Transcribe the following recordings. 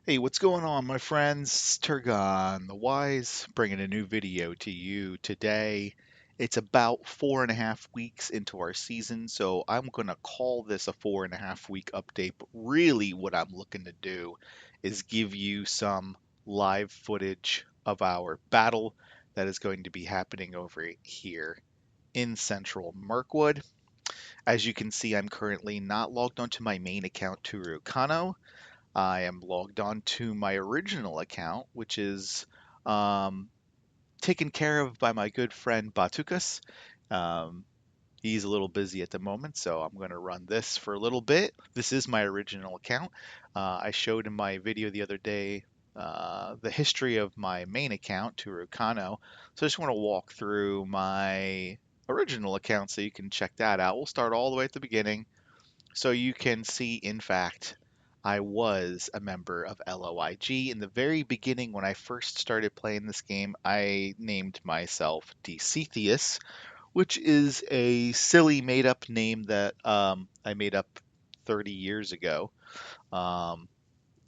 Hey, what's going on, my friends? It's Turgon, the Wise, bringing a new video to you today. It's about 4.5 weeks into our season, so I'm going to call this a 4.5 week update. But really, what I'm looking to do is give you some live footage of our battle that is going to be happening over here in Central Mirkwood. As you can see, I'm currently not logged onto my main account, Turgon. I am logged on to my original account, which is um, taken care of by my good friend Batukas. Um, he's a little busy at the moment, so I'm going to run this for a little bit. This is my original account. I showed in my video the other day the history of my main account, Turukano. So I just want to walk through my original account so you can check that out. We'll start all the way at the beginning. So you can see, in fact, I was a member of LOIG. In the very beginning, when I first started playing this game, I named myself Decetheus, which is a silly made up name that I made up 30 years ago. Um,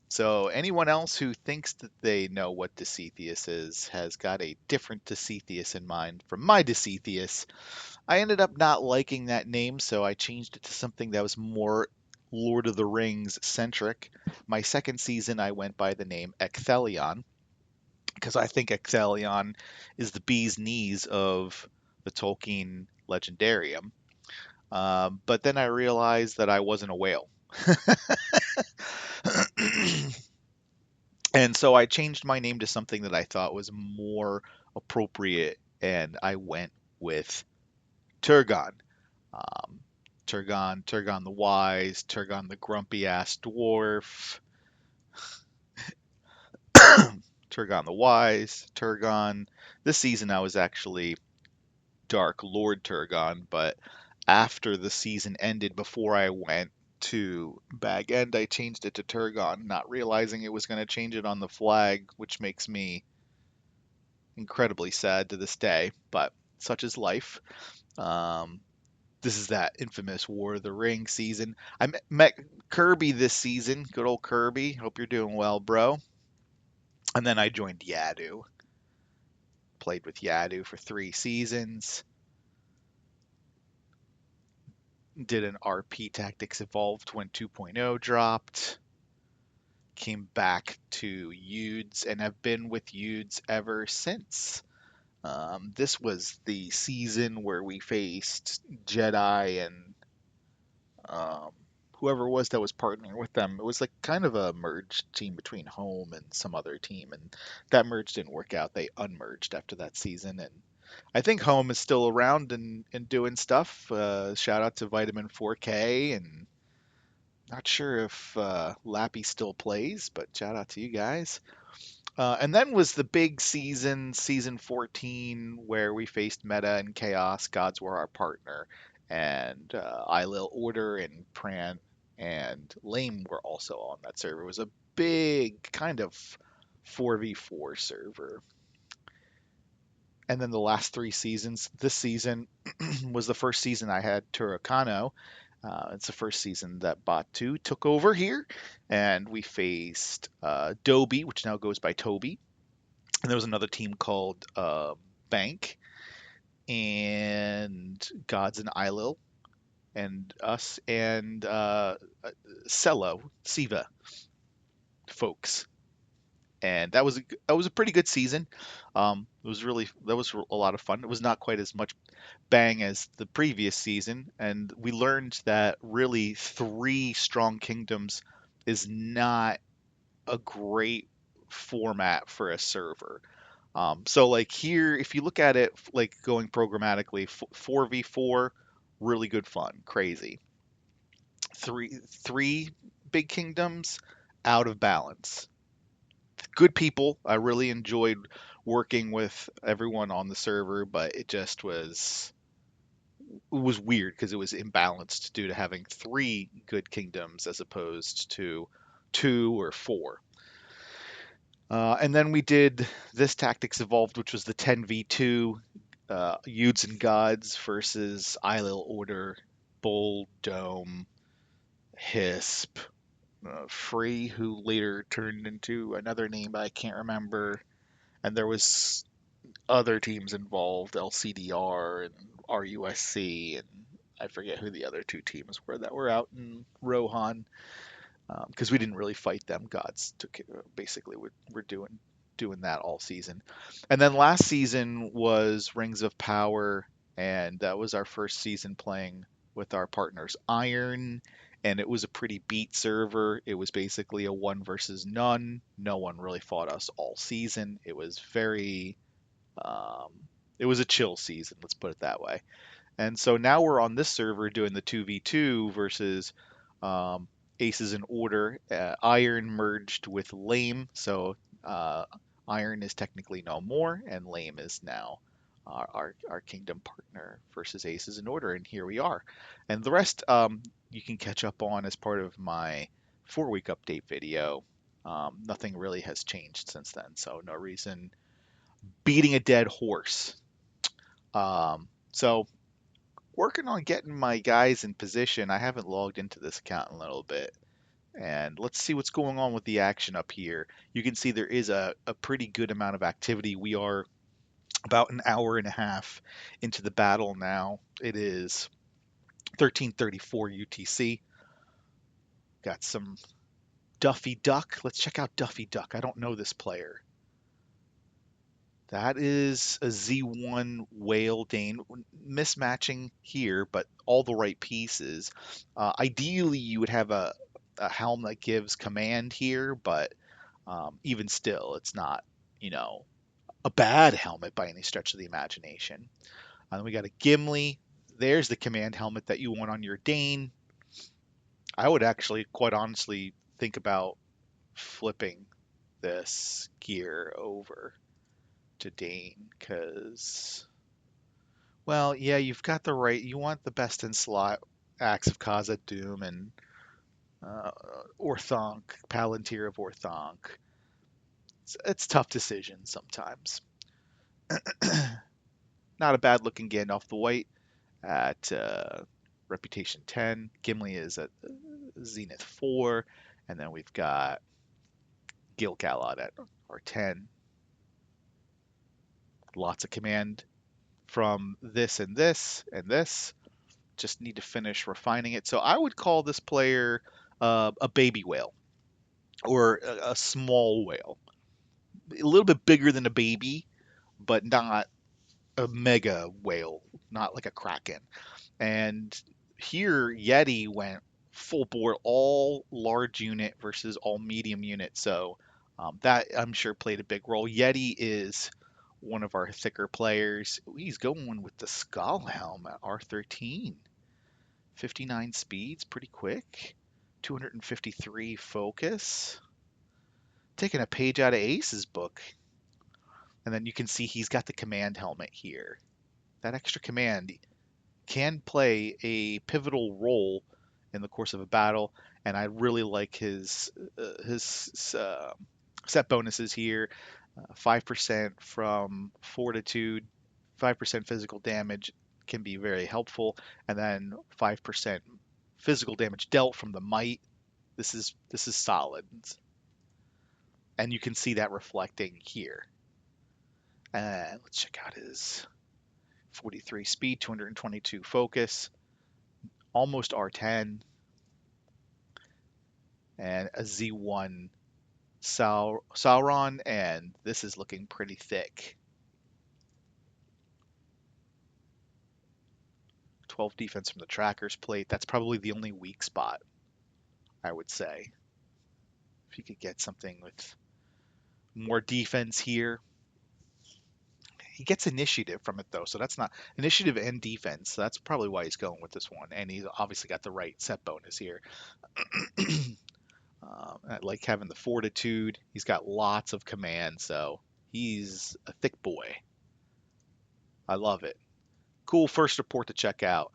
so anyone else who thinks that they know what Decetheus is has got a different Decetheus in mind from my Decetheus. I ended up not liking that name, so I changed it to something that was more Lord of the Rings centric. My second season, I went by the name Ecthelion because I think Ecthelion is the bee's knees of the Tolkien legendarium. But then I realized that I wasn't a whale. And so I changed my name to something that I thought was more appropriate, and I went with Turgon. Um, Turgon the Wise, Turgon the grumpy ass dwarf, Turgon the Wise, Turgon. This season I was actually Dark Lord Turgon, but after the season ended, before I went to Bag End, I changed it to Turgon, not realizing it was going to change it on the flag, which makes me incredibly sad to this day, but such is life. Um, this is that infamous War of the Ring season. Met Kirby this season. Good old Kirby. Hope you're doing well, bro. And then I joined Yadu. Played with Yadu for 3 seasons. Did an RP Tactics Evolved when 2.0 dropped. Came back to YuDz and have been with YuDz ever since. This was the season where we faced Jedi and um, whoever it was that was partnering with them. It was like kind of a merged team between Home and some other team, and that merge didn't work out. They unmerged after that season, and I think Home is still around and doing stuff. Shout out to Vitamin 4K, and not sure if Lappy still plays, but shout out to you guys. And then was the big season, season 14, where we faced Meta and Chaos. Gods were our partner, and Ordr and Pran and Lame were also on that server. It was a big kind of 4v4 server. And then the last 3 seasons, this season was the first season I had Turocano. It's the first season that Batu took over here, and we faced Dobie, which now goes by Toby, and there was another team called Bank and Gods and Ilil and us and Cello Siva folks, and that was a pretty good season. It was really that was a lot of fun. It was not quite as much bang as the previous season, and we learned that really 3 strong kingdoms is not a great format for a server. So like here, if you look at it like going programmatically, 4v4, really good fun, crazy. Three big kingdoms, out of balance. Good people. I really enjoyed working with everyone on the server, but it was weird because it was imbalanced due to having 3 good kingdoms as opposed to 2 or 4. And then we did this Tactics Evolved, which was the 10v2 YuDz and Gods versus Ilil Order, Bull, Dome, Hisp, Free, who later turned into another name I can't remember, and there was other teams involved, LCDR and RUSC, and I forget who the other two teams were that were out in Rohan, because we didn't really fight them. Gods took it, basically we're doing that all season, and then last season was Rings of Power, and that was our first season playing with our partners Iron, and it was a pretty beat server. It was basically a one versus none. No one really fought us all season. Um, it was a chill season, let's put it that way. And so now we're on this server doing the 2v2 versus um, Aces in Ordr. Iron merged with Lame, so uh, Iron is technically no more, and Lame is now our kingdom partner versus Aces in Ordr, and here we are. And the rest you can catch up on as part of my 4-week update video. Nothing really has changed since then, so no reason beating a dead horse. So working on getting my guys in position. I haven't logged into this account in a little bit. And let's see what's going on with the action up here. You can see there is a pretty good amount of activity. We are about an hour and a half into the battle now. It is 13:34 UTC. Got some Duffy Duck. Let's check out Duffy Duck. I don't know this player. That is a Z1 Whale Dane. Mismatching here, but all the right pieces. Ideally, you would have a helm that gives command here, but even still, it's not, you know, a bad helmet by any stretch of the imagination. And then we got a Gimli. There's the command helmet that you want on your Dane. I would actually, quite honestly, think about flipping this gear over to Dane, because, well, yeah, you've got the right. You want the best in slot acts of Kaza Doom and uh, Orthonk, Palantir of Orthonk. It's tough decisions sometimes. Not a bad looking Gandalf the White at Reputation 10. Gimli is at Zenith 4. And then we've got Gil Galad at R10. Lots of command from this and this and this. Just need to finish refining it. So I would call this player a baby whale or a small whale. A little bit bigger than a baby, but not a mega whale, not like a kraken. And here, Yeti went full bore, all large unit versus all medium unit. So that I'm sure played a big role. Yeti is one of our thicker players. He's going with the Skull Helm at R13. 59 speeds, pretty quick. 253 focus. Taking a page out of Ace's book. And then you can see he's got the command helmet here. That extra command can play a pivotal role in the course of a battle, and I really like his set bonuses here. 5% from Fortitude, 5% physical damage can be very helpful, and then 5% physical damage dealt from the might. This is solid, and you can see that reflecting here. Let's check out his 43 speed, 222 focus, almost R10, and a Z1 Sauron, and this is looking pretty thick. 12 defense from the tracker's plate. That's probably the only weak spot, I would say. If you could get something with more defense here. He gets initiative from it, though, so that's not initiative and defense. So that's probably why he's going with this one. And he's obviously got the right set bonus here. I like having the fortitude. He's got lots of command, so he's a thick boy. I love it. Cool first report to check out.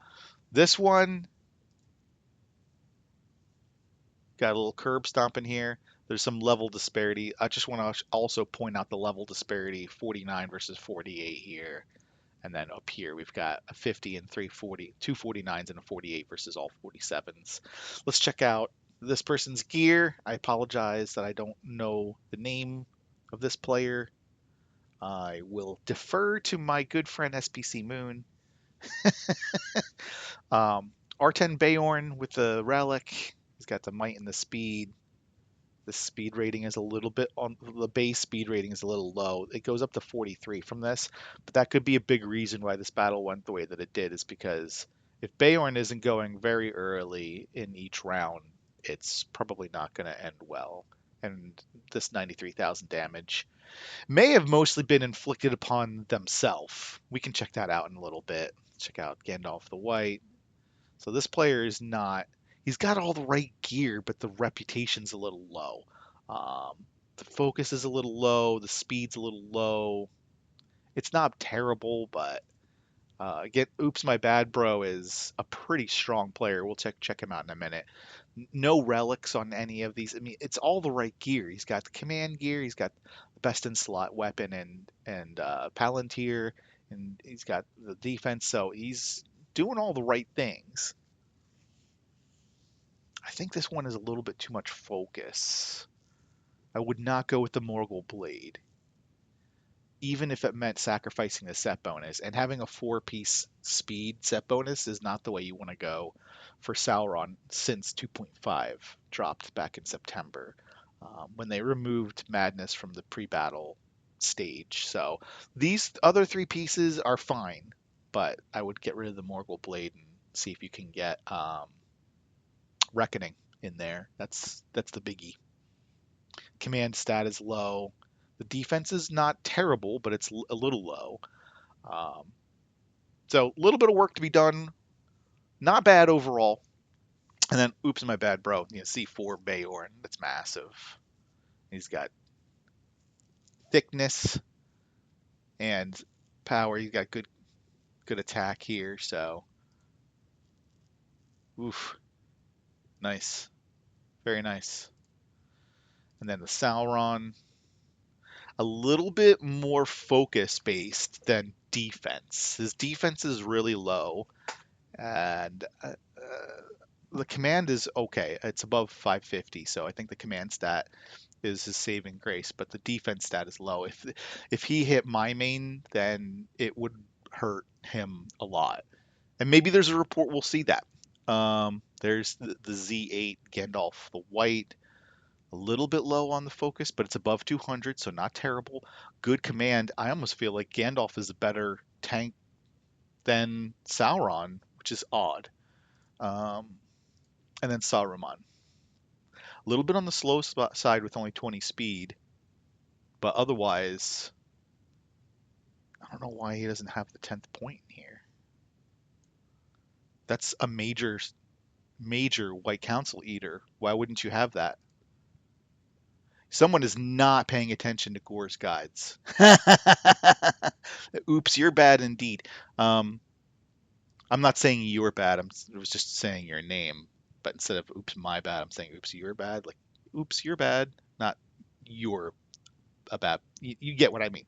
This one got a little curb stomp in here. There's some level disparity. I just want to also point out the level disparity, 49 versus 48 here. And then up here, we've got a 50 and 340, two 49s and a 48 versus all 47s. Let's check out this person's gear. I apologize that I don't know the name of this player. I will defer to my good friend SPC Moon. R10 Bayorn with the relic. He's got the might and the speed. The speed rating is a little bit on the base speed rating is a little low. It goes up to 43 from this, but that could be a big reason why this battle went the way that it did, is because if Bayorn isn't going very early in each round, it's probably not going to end well. And this 93,000 damage may have mostly been inflicted upon themselves. We can check that out in a little bit. Check out Gandalf the White. So this player is not. He's got all the right gear, but the reputation's a little low. Um, the focus is a little low. The speed's a little low. It's not terrible, but again, Oops My Bad Bro is a pretty strong player. We'll check him out in a minute. No relics on any of these. I mean, it's all the right gear. He's got the command gear. He's got the best in slot weapon and Palantir, and he's got the defense. So he's doing all the right things. I think this one is a little bit too much focus. I would not go with the Morgul Blade, even if it meant sacrificing the set bonus. And having a 4-piece speed set bonus is not the way you want to go for Sauron since 2.5 dropped back in September, when they removed Madness from the pre-battle stage. So these other 3 pieces are fine, but I would get rid of the Morgul Blade and see if you can get Reckoning in there. That's the biggie. Command stat is low. The defense is not terrible, but it's a little low. Um, so a little bit of work to be done. Not bad overall. And then, oops, my bad, bro. C4 Bayorn. That's massive. He's got thickness and power. He's got good attack here. So, oof, nice, very nice. And then the Sauron, a little bit more focus based than defense. His defense is really low, and the command is okay. It's above 550, so I think the command stat is his saving grace, but the defense stat is low. If he hit my main, then it would hurt him a lot. And maybe there's a report we'll see that. There's the Z8 Gandalf the White, a little bit low on the focus, but it's above 200, so not terrible. Good command. I almost feel like Gandalf is a better tank than Sauron, which is odd. Um, and then Saruman. A little bit on the slow side with only 20 speed, but otherwise, I don't know why he doesn't have the 10th point in here. That's a major White Council eater. Why wouldn't you have that? Someone is not paying attention to Gore's guides. Oops, you're bad indeed. Um, I'm not saying you're bad. I was just saying your name. But instead of oops, my bad, I'm saying oops, you're bad. Like, oops, you're bad. Not you're a bad. You get what I mean.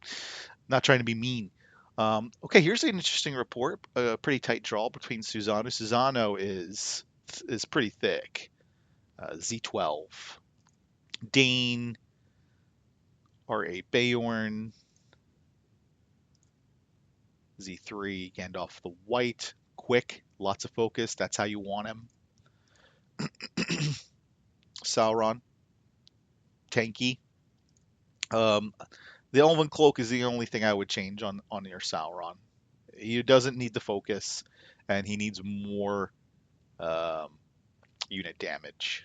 Not trying to be mean. Okay, here's an interesting report. A pretty tight draw between Susano. Susano is pretty thick. Z12. Dane, R8 Bayorn, Z3 Gandalf the White. Quick, lots of focus. That's how you want him. Sauron, tanky. Um, the Elven Cloak is the only thing I would change on your Sauron. He doesn't need the focus, and he needs more um, unit damage.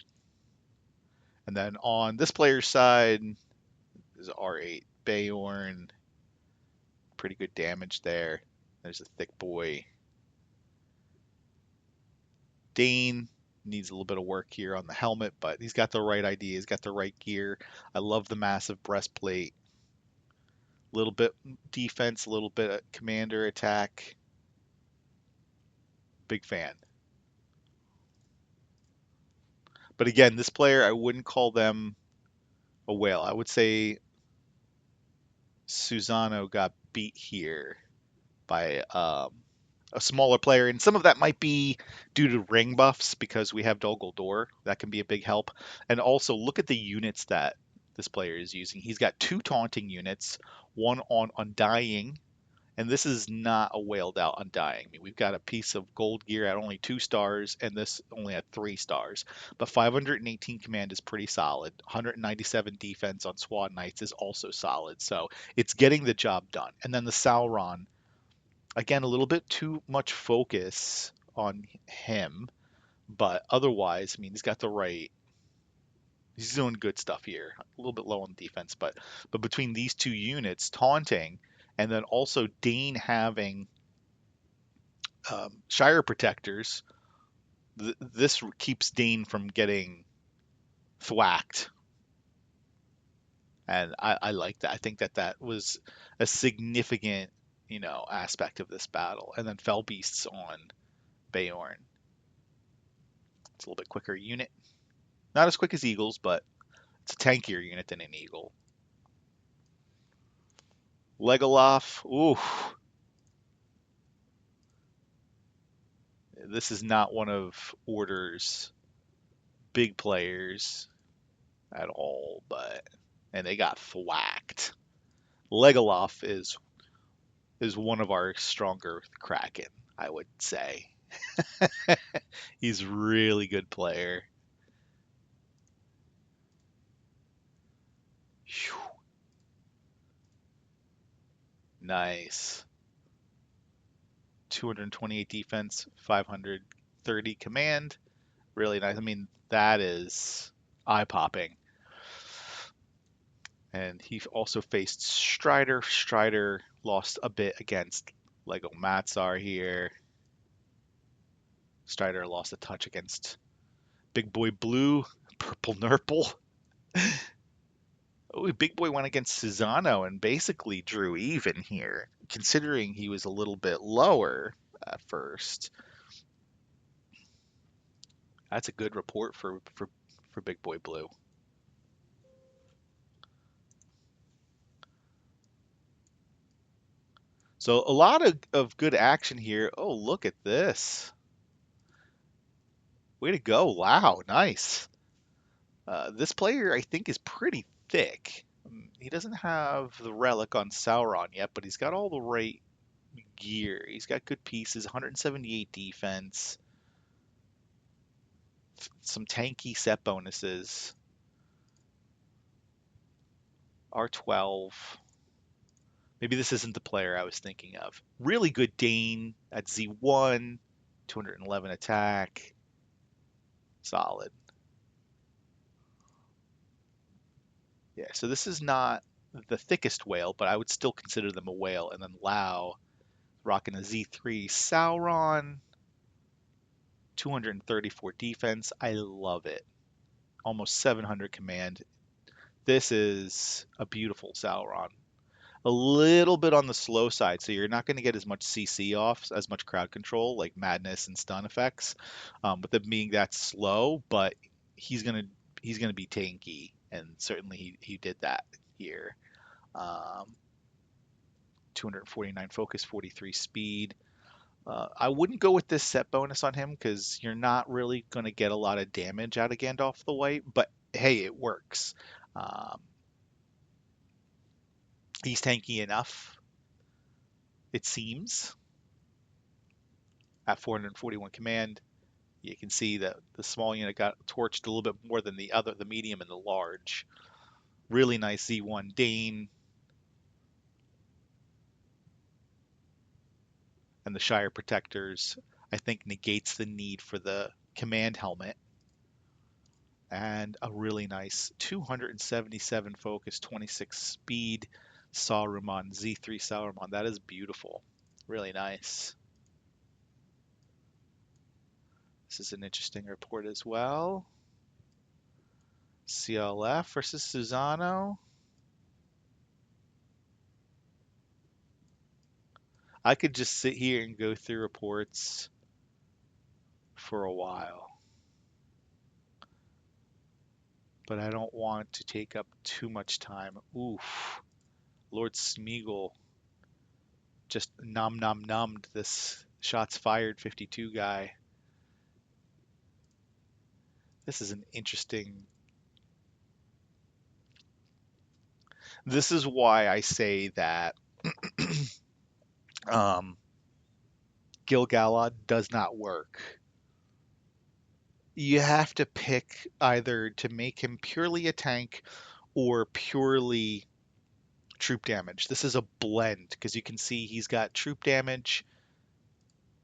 And then on this player's side is R8 Bayorn. Pretty good damage there. There's a thick boy. Dane needs a little bit of work here on the helmet, but he's got the right idea. He's got the right gear. I love the massive breastplate. A little bit defense, a little bit of commander attack. Big fan. But again, this player, I wouldn't call them a whale. I would say Susano got beat here by a smaller player, and some of that might be due to ring buffs because we have Dol. That can be a big help. And also look at the units that this player is using. He's got two taunting units, one on Undying, and this is not a whaled out Undying. I mean, we've got a piece of gold gear at only 2 stars, and this only at 3 stars. But 518 command is pretty solid. 197 defense on Squad Knights is also solid. So it's getting the job done. And then the Sauron, again, a little bit too much focus on him, but otherwise, I mean, he's got the right. He's doing good stuff here. A little bit low on defense, but between these two units, taunting, and then also Dane having Shire protectors, this keeps Dane from getting thwacked, and I like that. I think that that was a significant, aspect of this battle. And then Fell Beasts on Beorn. It's a little bit quicker unit. Not as quick as Eagles, but it's a tankier unit than an Eagle. Legolas, ooh, this is not one of Ordr's big players at all, and they got thwacked. Legolas is one of our stronger Kraken, I would say. He's a really good player. Whew, nice. 228 defense, 530 command. Really nice. I mean, that is eye-popping. And he also faced Strider. Strider lost a bit against Lego Matsar here. Strider lost a touch against Big Boy Blue, Purple Nurple. Oh, Big Boy went against Susano and basically drew even here, considering he was a little bit lower at first. That's a good report for Big Boy Blue. So a lot of good action here. Oh, look at this. Way to go. Wow, nice. This player, I think, is pretty thick. He doesn't have the relic on Sauron yet, but he's got all the right gear. He's got good pieces, 178 defense, some tanky set bonuses, R12. Maybe this isn't the player I was thinking of. Really good Dane at Z1, 211 attack. Solid. Yeah, so this is not the thickest whale, but I would still consider them a whale. And then Lao rocking a Z3 Sauron, 234 defense. I love it. Almost 700 command. This is a beautiful Sauron. A little bit on the slow side, so you're not going to get as much CC off, as much crowd control, like madness and stun effects, with them being that slow. But he's gonna he's gonna be tanky, and certainly he did that here. Um, 249 focus, 43 speed. I wouldn't go with this set bonus on him because you're not really going to get a lot of damage out of Gandalf the White, but hey, it works. Um, he's tanky enough, it seems, at 441 command. You can see that the small unit got torched a little bit more than the medium and the large. Really nice Z1 Dane. And the Shire Protectors, I think, negates the need for the command helmet. And a really nice 277 focus, 26 speed Saruman, Z3 Saruman. That is beautiful. Really nice. This is an interesting report as well. CLF versus Susano. I could just sit here and go through reports for a while, but I don't want to take up too much time. Oof. Lord Smeagol just nom nom nommed this Shots fired 52 guy. This is an interesting. This is why I say that um, Gil-galad does not work. You have to pick either to make him purely a tank or purely troop damage. This is a blend because you can see he's got troop damage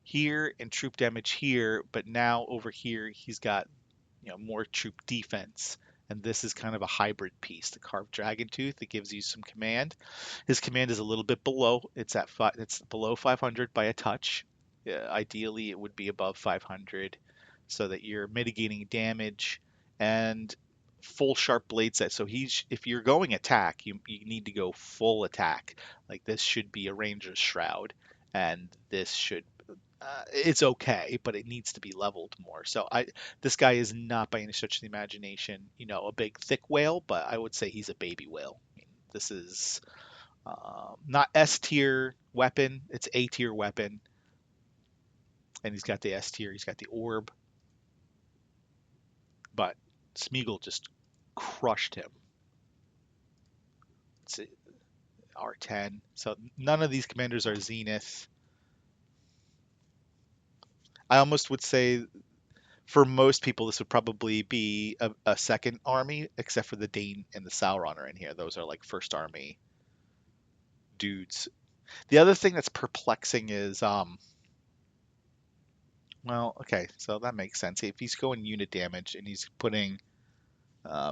here and troop damage here, but now over here he's got more troop defense. And this is kind of a hybrid piece, the carved dragon tooth that gives you some command. His command is a little bit below. It's below 500 by a touch. Ideally, it would be above 500 so that you're mitigating damage and full sharp blade set. So if you're going attack, you need to go full attack. Like this should be a ranger's shroud, and this should it's okay, but it needs to be leveled more. So this guy is not by any stretch of the imagination, a big thick whale, but I would say he's a baby whale. I mean, this is not S tier weapon, it's A tier weapon, and he's got the S tier, he's got the orb, but Smeagol just crushed him. It's R10. So none of these commanders are Zenith. I almost would say for most people, this would probably be a second army, except for the Dane and the Sauron are in here. Those are like first army dudes. The other thing that's perplexing is, well, okay, so that makes sense. If he's going unit damage and he's putting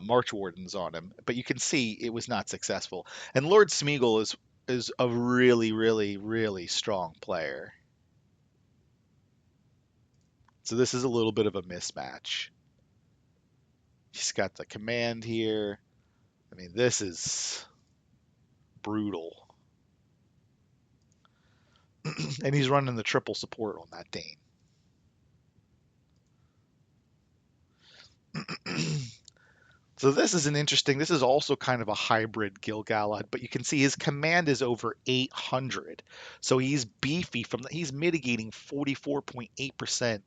March Wardens on him, but you can see it was not successful. And Lord Smeagol is a really, really, really strong player. So this is a little bit of a mismatch. He's got the command here. I mean, this is brutal. And he's running the triple support on that Dane. So this is this is also kind of a hybrid Gil-galad, but you can see his command is over 800. So he's beefy he's mitigating 44.8%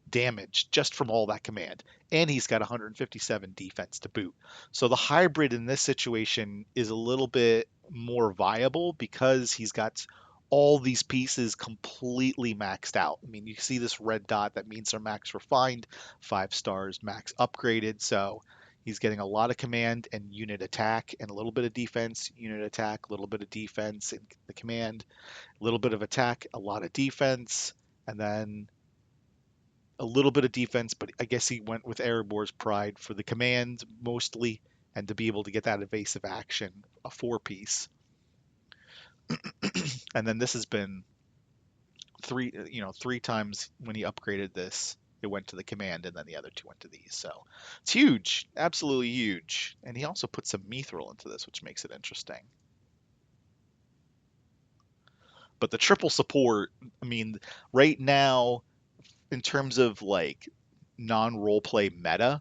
damage just from all that command. And he's got 157 defense to boot. So the hybrid in this situation is a little bit more viable because he's got all these pieces completely maxed out. I mean, you see this red dot, that means they're max refined, 5 stars, max upgraded. So he's getting a lot of command and unit attack and a little bit of defense, unit attack, a little bit of defense and the command, a little bit of attack, a lot of defense, and then a little bit of defense, but I guess he went with Erebor's Pride for the command mostly and to be able to get that evasive action, a 4-piece. And then this has been three times when he upgraded this, it went to the command, and then the other 2 went to these. So it's huge, absolutely huge. And he also put some mithril into this, which makes it interesting. But the triple support, I mean, right now, in terms of like non-roleplay meta,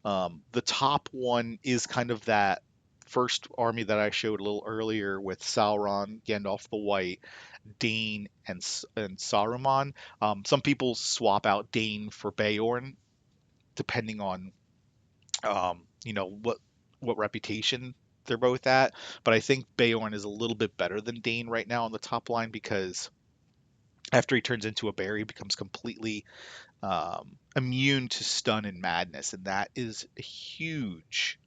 the top one is kind of that first army that I showed a little earlier with Sauron, Gandalf the White, Dane, and Saruman. Some people swap out Dane for Beorn, depending on what reputation they're both at. But I think Beorn is a little bit better than Dane right now on the top line because after he turns into a bear, he becomes completely immune to stun and madness, and that is huge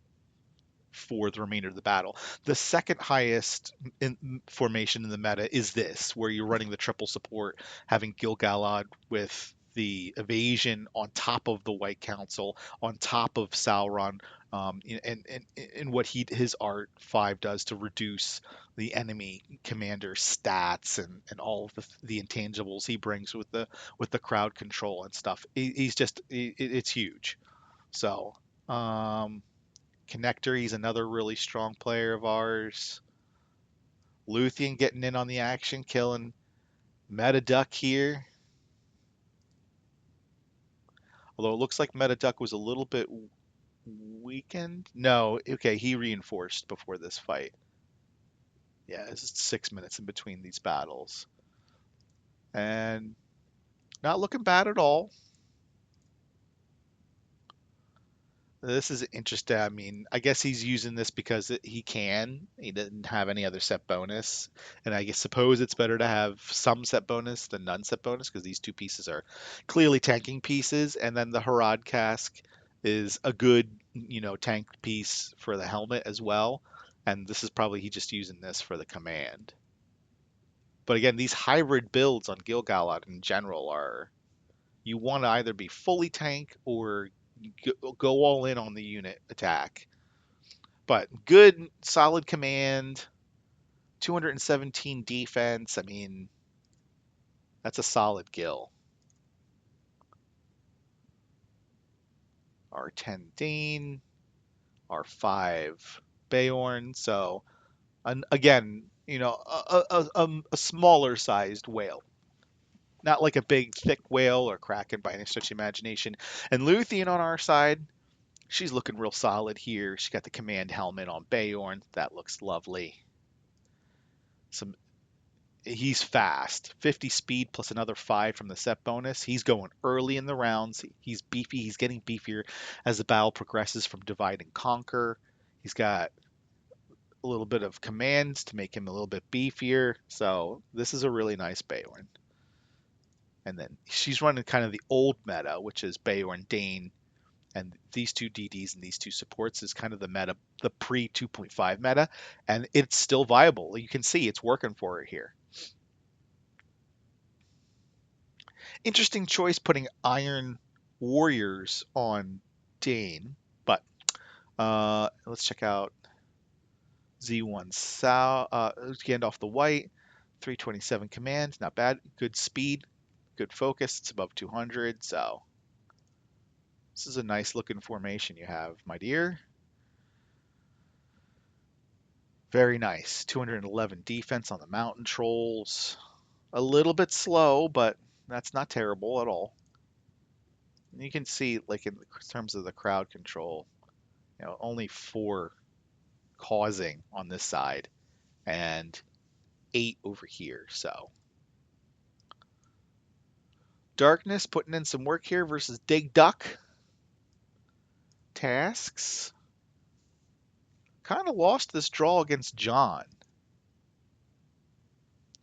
for the remainder of the battle. The second highest formation in the meta is this, where you're running the triple support, having Gil-galad with the evasion on top of the White Council, on top of Sauron, and what his art 5 does to reduce the enemy commander stats and all of the intangibles he brings with the crowd control and stuff. It's huge. So Connector, he's another really strong player of ours. Luthien getting in on the action, killing Metaduck here. Although it looks like Metaduck was a little bit weakened. No, okay, he reinforced before this fight. Yeah, it's 6 minutes in between these battles. and not looking bad at all. This is interesting. I mean, I guess he's using this because he can. He didn't have any other set bonus, and I guess suppose it's better to have some set bonus than none set bonus because these two pieces are clearly tanking pieces, and then the Harad cask is a good, tank piece for the helmet as well. And this is probably he just using this for the command. But again, these hybrid builds on Gilgalad in general are you want to either be fully tank or go all in on the unit attack. But good, solid command, 217 defense. I mean, that's a solid Gil. R10 Dane, R5 Beorn. So, again, a smaller sized whale. Not like a big, thick whale or Kraken by any stretch of imagination. And Luthien on our side, she's looking real solid here. She got the command helmet on Beorn. That looks lovely. Some He's fast. 50 speed plus another 5 from the set bonus. He's going early in the rounds. He's beefy. He's getting beefier as the battle progresses from divide and conquer. He's got a little bit of commands to make him a little bit beefier. So this is a really nice Beorn. And then she's running kind of the old meta, which is Beorn Dane. And these two DDs and these two supports is kind of the meta, the pre 2.5 meta. And it's still viable. You can see it's working for her here. Interesting choice putting Iron Warriors on Dane, but let's check out Z1 Gandalf the White, 327 command, not bad. Good speed, good focus. It's above 200, so this is a nice looking formation you have, my dear. Very nice. 211 defense on the Mountain Trolls. A little bit slow, but that's not terrible at all. And you can see, like in terms of the crowd control, only 4 causing on this side and 8 over here. So Darkness putting in some work here versus Dig Duck. Tasks. Kind of lost this draw against John.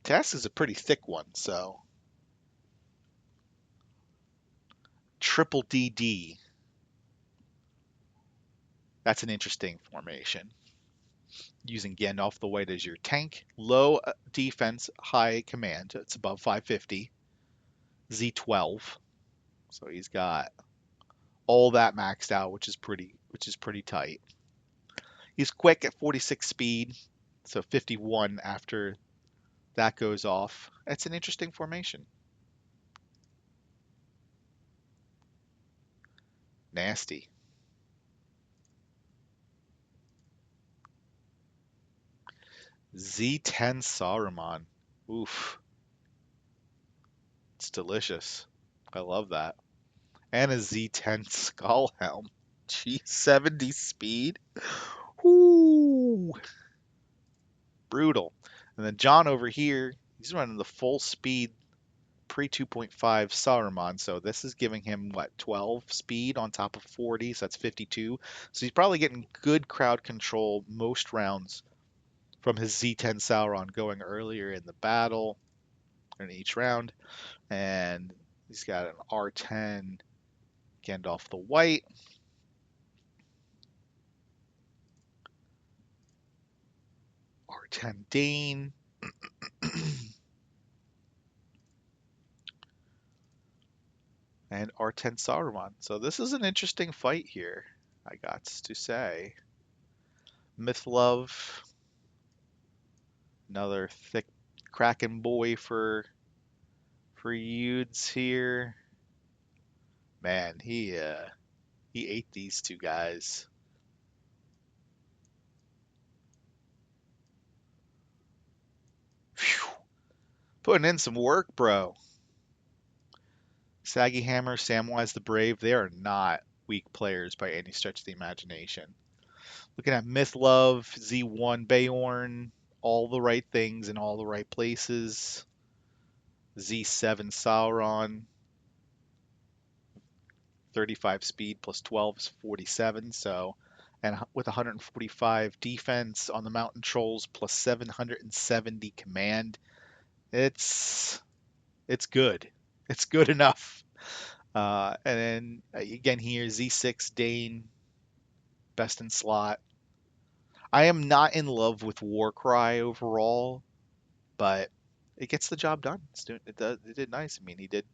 Tasks is a pretty thick one, so triple DD. That's an interesting formation. Using Gandalf the White as your tank. Low defense, high command. It's above 550. Z12. So he's got all that maxed out, which is pretty tight. He's quick at 46 speed, so 51 after that goes off. It's an interesting formation. Nasty. Z10 Saruman. Oof. It's delicious. I love that. And a Z10 Skull Helm. Gee, 70 speed. Ooh. Brutal. And then John over here, he's running the full speed pre 2.5 Saruman, so this is giving him what 12 speed on top of 40, so that's 52. So he's probably getting good crowd control most rounds from his Z10 Sauron going earlier in the battle in each round. And he's got an R10 Gandalf the White. R10 Dane. And R10 Saruman. So this is an interesting fight here, I got to say. Mythlove. Another thick Kraken boy for YuDz here. Man, he ate these two guys. Phew. Putting in some work, bro. Saggy Hammer, Samwise the Brave, they are not weak players by any stretch of the imagination. Looking at Mythlove, Z1 Beorn, all the right things in all the right places. Z7 Sauron, 35 speed plus 12 is 47. So, and with 145 defense on the Mountain Trolls plus 770 command, it's it's good. It's good enough. And then again here, Z6 Dane, best in slot. I am not in love with Warcry overall, but it gets the job done. It did nice. I mean, he did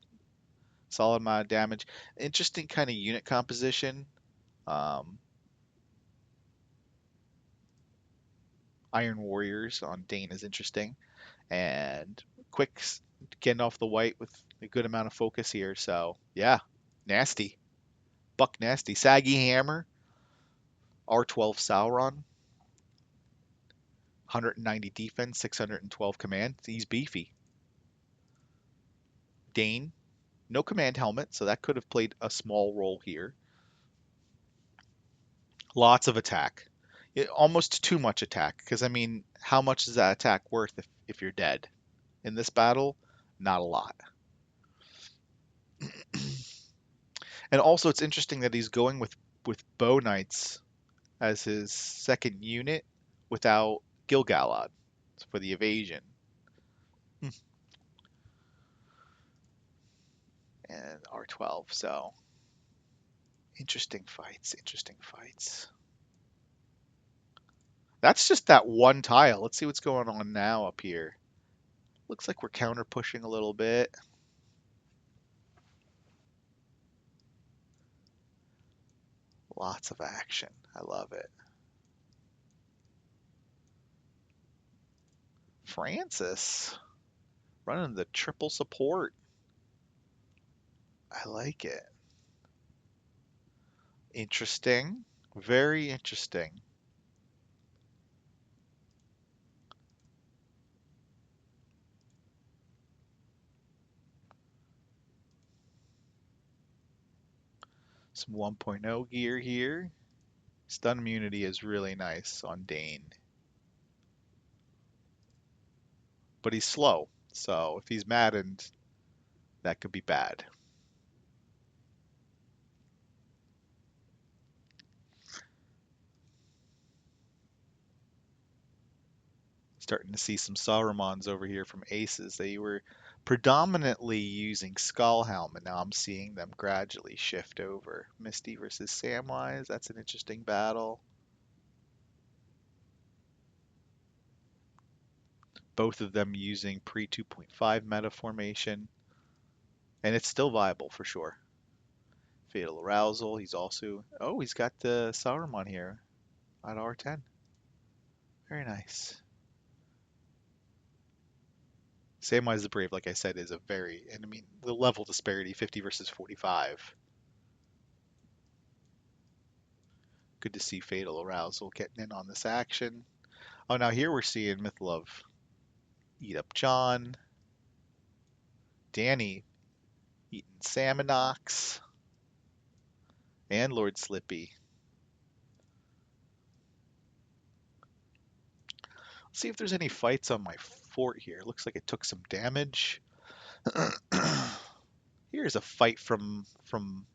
solid amount of damage. Interesting kind of unit composition. Um, Iron Warriors on Dane is interesting, and quick getting off the white with a good amount of focus here. So yeah, nasty, buck nasty. Saggy Hammer, R12 Sauron, 190 defense, 612 command. He's beefy. Dane, no command helmet, so that could have played a small role here. Lots of attack. Almost too much attack, because I mean, how much is that attack worth if you're dead? In this battle, not a lot. And also, it's interesting that he's going with Bow Knights as his second unit without Gil-galad for the evasion. Hmm. And R12, so interesting fights, interesting fights. That's just that one tile. Let's see what's going on now up here. Looks like we're counter pushing a little bit. Lots of action. I love it. Francis running the triple support. I like it. Interesting. Very interesting. Some 1.0 gear here. Stun immunity is really nice on Dane. But he's slow, so if he's maddened, that could be bad. Starting to see some Saurumans over here from Aces. They were predominantly using Skullhelm, and now I'm seeing them gradually shift over. Misty versus Samwise, that's an interesting battle. Both of them using pre 2.5 meta formation, and it's still viable for sure. Fatal Arousal, he's also, oh, he's got the Sauron here at R10. Very nice. Samwise the Brave, like I said, is a very, and I mean, the level disparity, 50 versus 45. Good to see Fatal Arousal getting in on this action. Oh, now here we're seeing Mythlove eat up John. Danny eating Salmonox. And Lord Slippy. Let's see if there's any fights on my fort here. Looks like it took some damage. Here's a fight from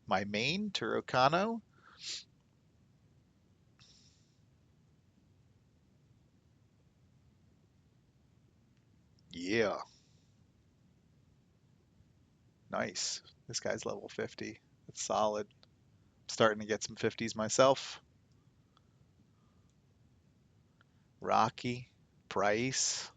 my main, Turocano. Yeah, nice. This guy's level 50. That's solid. Starting to get some 50s myself. Rocky, Price.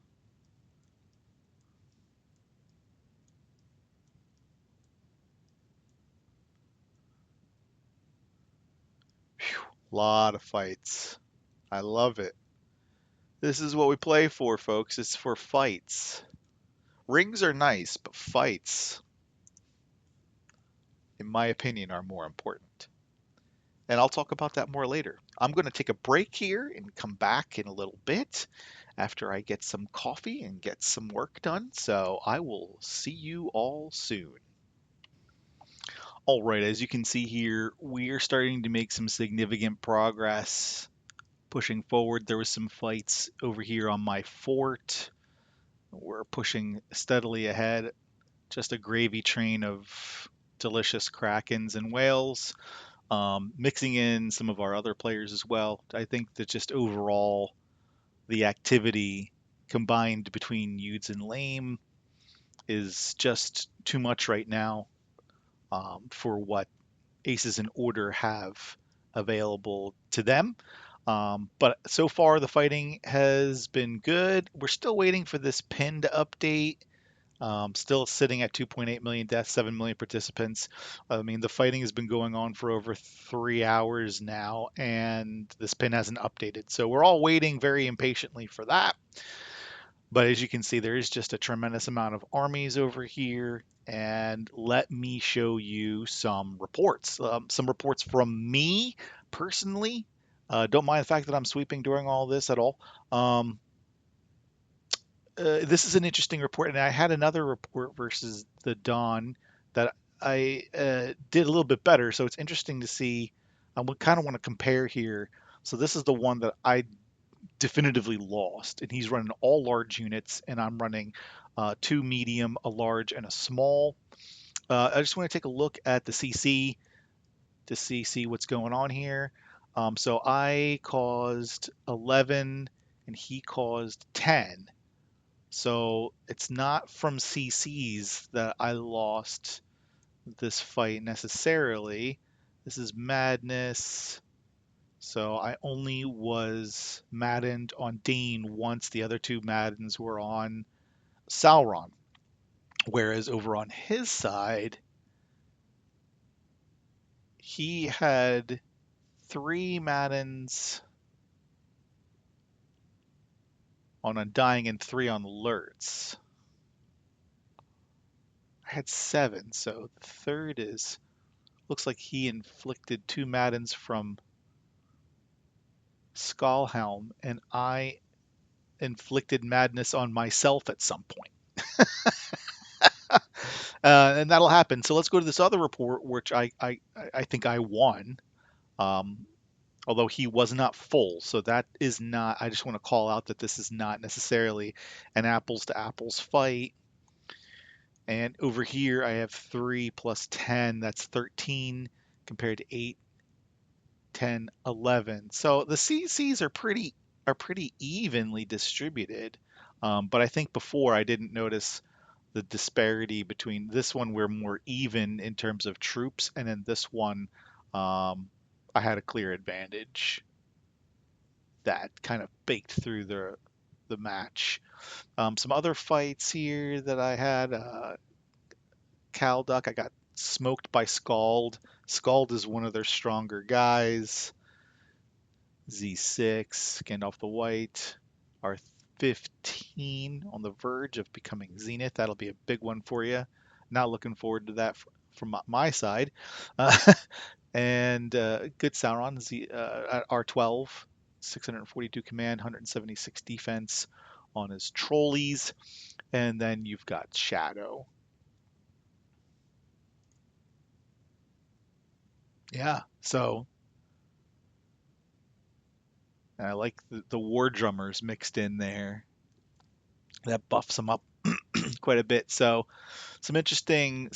Phew, lot of fights. I love it. This is what we play for, folks. It's for fights. Rings are nice, but fights, in my opinion, are more important. And I'll talk about that more later. I'm going to take a break here and come back in a little bit after I get some coffee and get some work done. So I will see you all soon. All right, as you can see here, we are starting to make some significant progress pushing forward. There was some fights over here on my fort. We're pushing steadily ahead. just a gravy train of delicious krakens and whales. Mixing in some of our other players as well. I think that just overall the activity combined between YuDz and Lame is just too much right now for what Aces in Order have available to them. But so far, the fighting has been good. We're still waiting for this pin to update. Still sitting at 2.8 million deaths, 7 million participants. I mean, the fighting has been going on for over 3 hours now, and this pin hasn't updated. So we're all waiting very impatiently for that. But as you can see, there is just a tremendous amount of armies over here. And let me show you some reports. Some reports from me personally. Don't mind the fact that I'm sweeping during all this at all. This is an interesting report, and I had another report versus the Dawn that I did a little bit better. So it's interesting to see. I kind of want to compare here. So this is the one that I definitively lost, and he's running all large units, and I'm running two medium, a large, and a small. I just want to take a look at the CC to see what's going on here. So I caused 11, and he caused 10. So it's not from CCs that I lost this fight necessarily. This is madness. So I only was maddened on Dane once. The other two Maddens were on Sauron. Whereas over on his side, he had 3 Maddens on Undying and 3 on Lurtz. I had 7, so the third is looks like he inflicted 2 Maddens from Skullhelm, and I inflicted madness on myself at some point. And that'll happen. So let's go to this other report, which I think I won, um, although he was not full. So that is not, I just want to call out that this is not necessarily an apples to apples fight. And over here, I have 3 plus 10, that's 13 compared to 8, 10, 11. So the CCs are pretty evenly distributed. But I think before I didn't notice the disparity between this one we're more even in terms of troops, and then this one I had a clear advantage that kind of baked through the match. Some other fights here that I had, Calduck, I got smoked by Scald. Scald is one of their stronger guys. Z6, Gandalf the White, R15 on the verge of becoming Zenith. That'll be a big one for you. Not looking forward to that from my side. Uh, and good Sauron, at R12, 642 command, 176 defense on his trolleys. And then you've got Shadow. Yeah, so I like the War Drummers mixed in there. That buffs them up quite a bit. So some interesting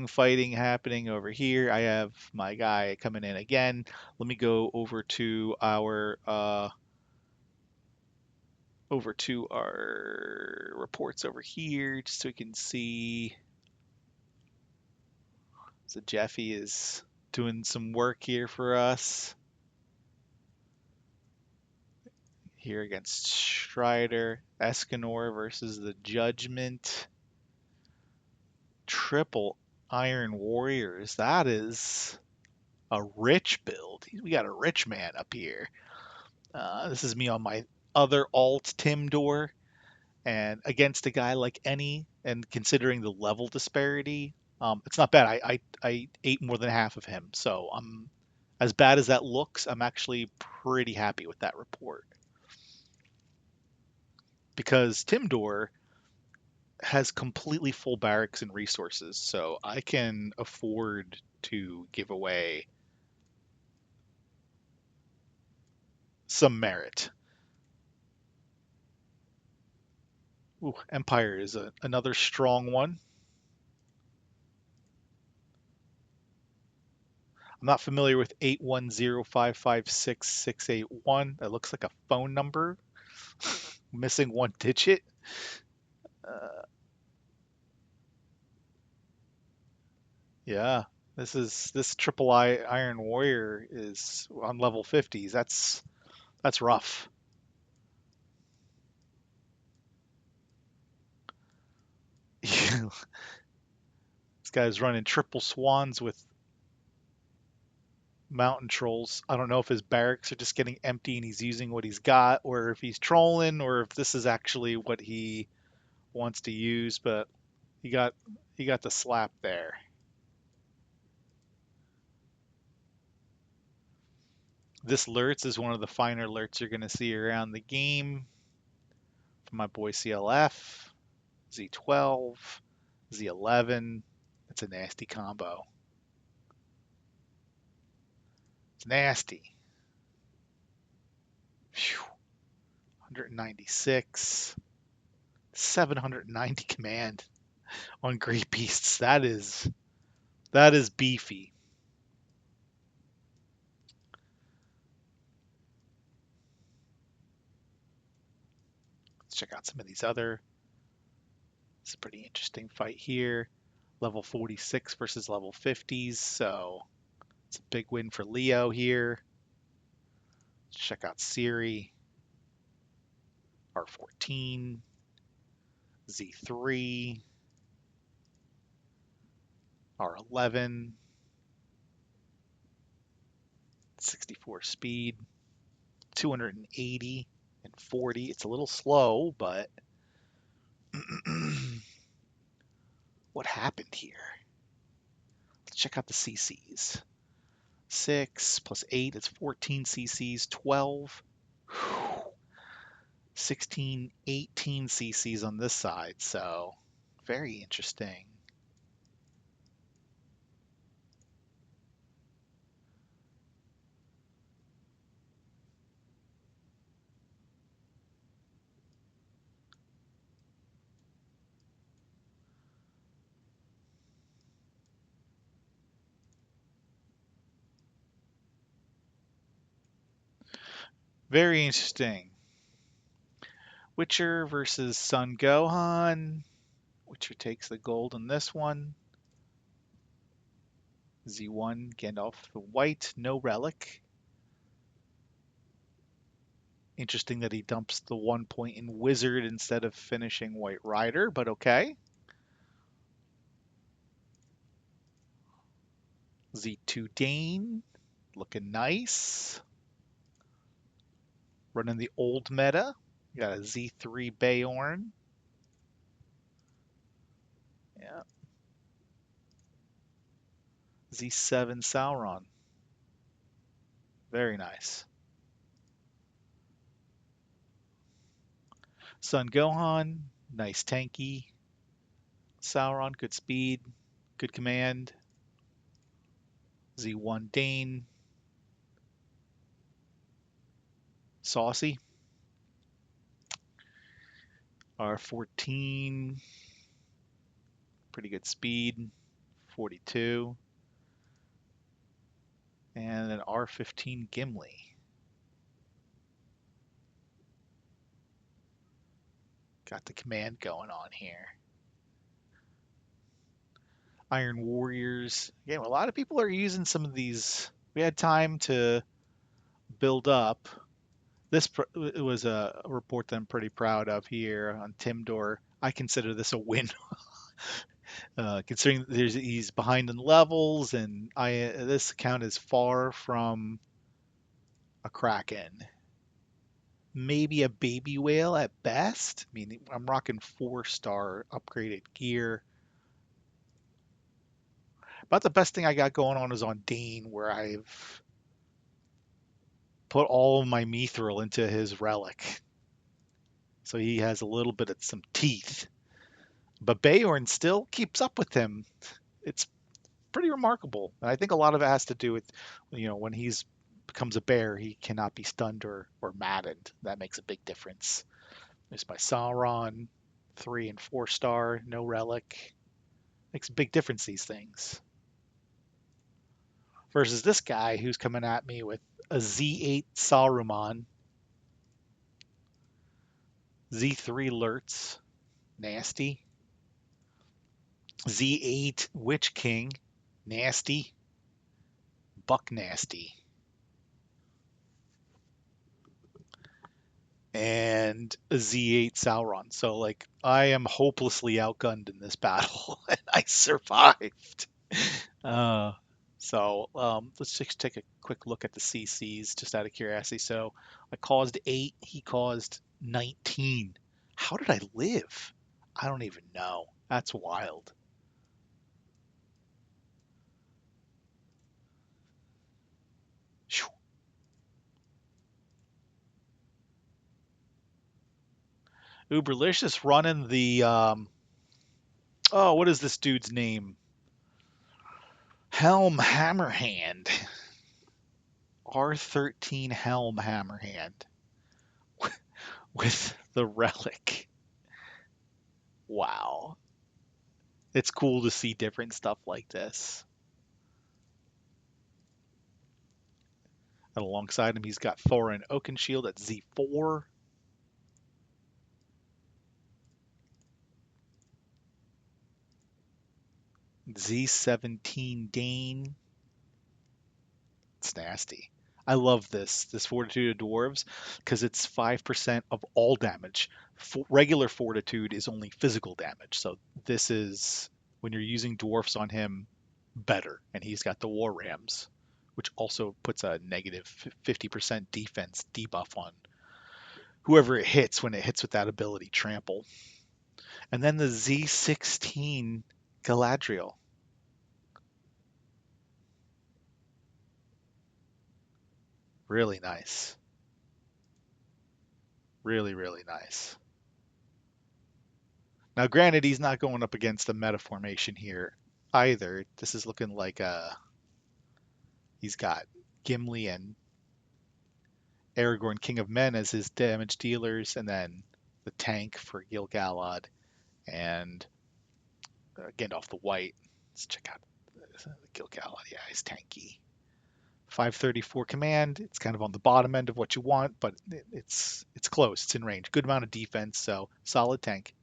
fighting happening over here. I have my guy coming in again. Let me go over to our reports over here just so we can see. So Jeffy is doing some work here for us. Here against Strider, Escanor versus the Judgment. Triple Iron Warriors. That is a rich build. We got a rich man up here. This is me on my other alt Timdor, and against a guy like any, and considering the level disparity, it's not bad. I ate more than half of him, so as bad as that looks, I'm actually pretty happy with that report because Timdor has completely full barracks and resources, so I can afford to give away some merit. Ooh, Empire is another strong one. I'm not familiar with 810556681. That looks like a phone number missing one digit. Uh, yeah, this triple I Iron Warrior is on level 50s. That's rough. This guy's running triple swans with mountain trolls. I don't know if his barracks are just getting empty and he's using what he's got, or if he's trolling, or if this is actually what he wants to use, but he got he got the slap there. This Lurtz is one of the finer Lurtz you're going to see around the game. From my boy CLF, Z12, Z11. It's a nasty combo. It's nasty. Phew. 196. 790 command on Great Beasts. That is beefy. Let's check out some of these other. It's a pretty interesting fight here. Level 46 versus level 50s, so it's a big win for Leo here. Let's check out Siri, R14, Z3, R11, 64 speed, 280 and 40. It's a little slow, but what happened here? Let's check out the CCs. 6 plus 8 is 14 CCs, 12. 16, 18 CCs on this side, so very interesting. Very interesting. Witcher versus Sun Gohan. Witcher takes the gold in this one. Z1, Gandalf the white, no relic. Interesting that he dumps the 1 point in Wizard instead of finishing White Rider, but okay. Z2 Dane, looking nice. Running the old meta. You got a Z3 Bayorn. Yeah. Z7 Sauron. Very nice. Sun Gohan, nice tanky. Sauron, good speed, good command. Z1 Dane, saucy. R14, pretty good speed, 42. And an R15 Gimli. Got the command going on here. Iron Warriors. Yeah, a lot of people are using some of these. We had time to build up. This was a report that I'm pretty proud of here on Timdor. I consider this a win, considering he's behind in levels, and this account is far from a Kraken. Maybe a baby whale at best. I mean, I'm rocking 4-star upgraded gear. About the best thing I got going on is on Dane, where I've put all of my mithril into his relic. So he has a little bit of some teeth. But Bayorn still keeps up with him. It's pretty remarkable. And I think a lot of it has to do with, when he's becomes a bear, he cannot be stunned or maddened. That makes a big difference. There's my Sauron, 3 and 4-star, no relic. Makes a big difference, these things. versus this guy who's coming at me with a Z8 Saruman, Z3 Lurtz, nasty, Z8 Witch King, nasty, buck nasty, and a Z8 Sauron. So like I am hopelessly outgunned in this battle, and I survived. Uh, let's just take a quick look at the CCs just out of curiosity. So I caused 8, he caused 19. How did I live? I don't even know. That's wild. Phew. Uberlicious running the oh, what is this dude's name? Helm Hammerhand. R13 Helm Hammerhand with the relic. Wow. It's cool to see different stuff like this. And alongside him, he's got Thorin Oakenshield at Z4. Z17 Dane. It's nasty. I love this Fortitude of Dwarves because it's 5% of all damage. Regular Fortitude is only physical damage. So this is, when you're using dwarfs on him, better. And he's got the War Rams, which also puts a negative 50% defense debuff on whoever it hits when it hits with that ability, Trample. And then the Z16 Galadriel. Really nice. Really, really nice. Now, granted, he's not going up against the meta formation here either. This is looking like he's got Gimli and Aragorn, King of Men, as his damage dealers, and then the tank for Gil-galad and Gandalf the White. Let's check out Gil-galad. Yeah, he's tanky. 534 command. It's kind of on the bottom end of what you want, but it's close. It's in range. Good amount of defense, so solid tank.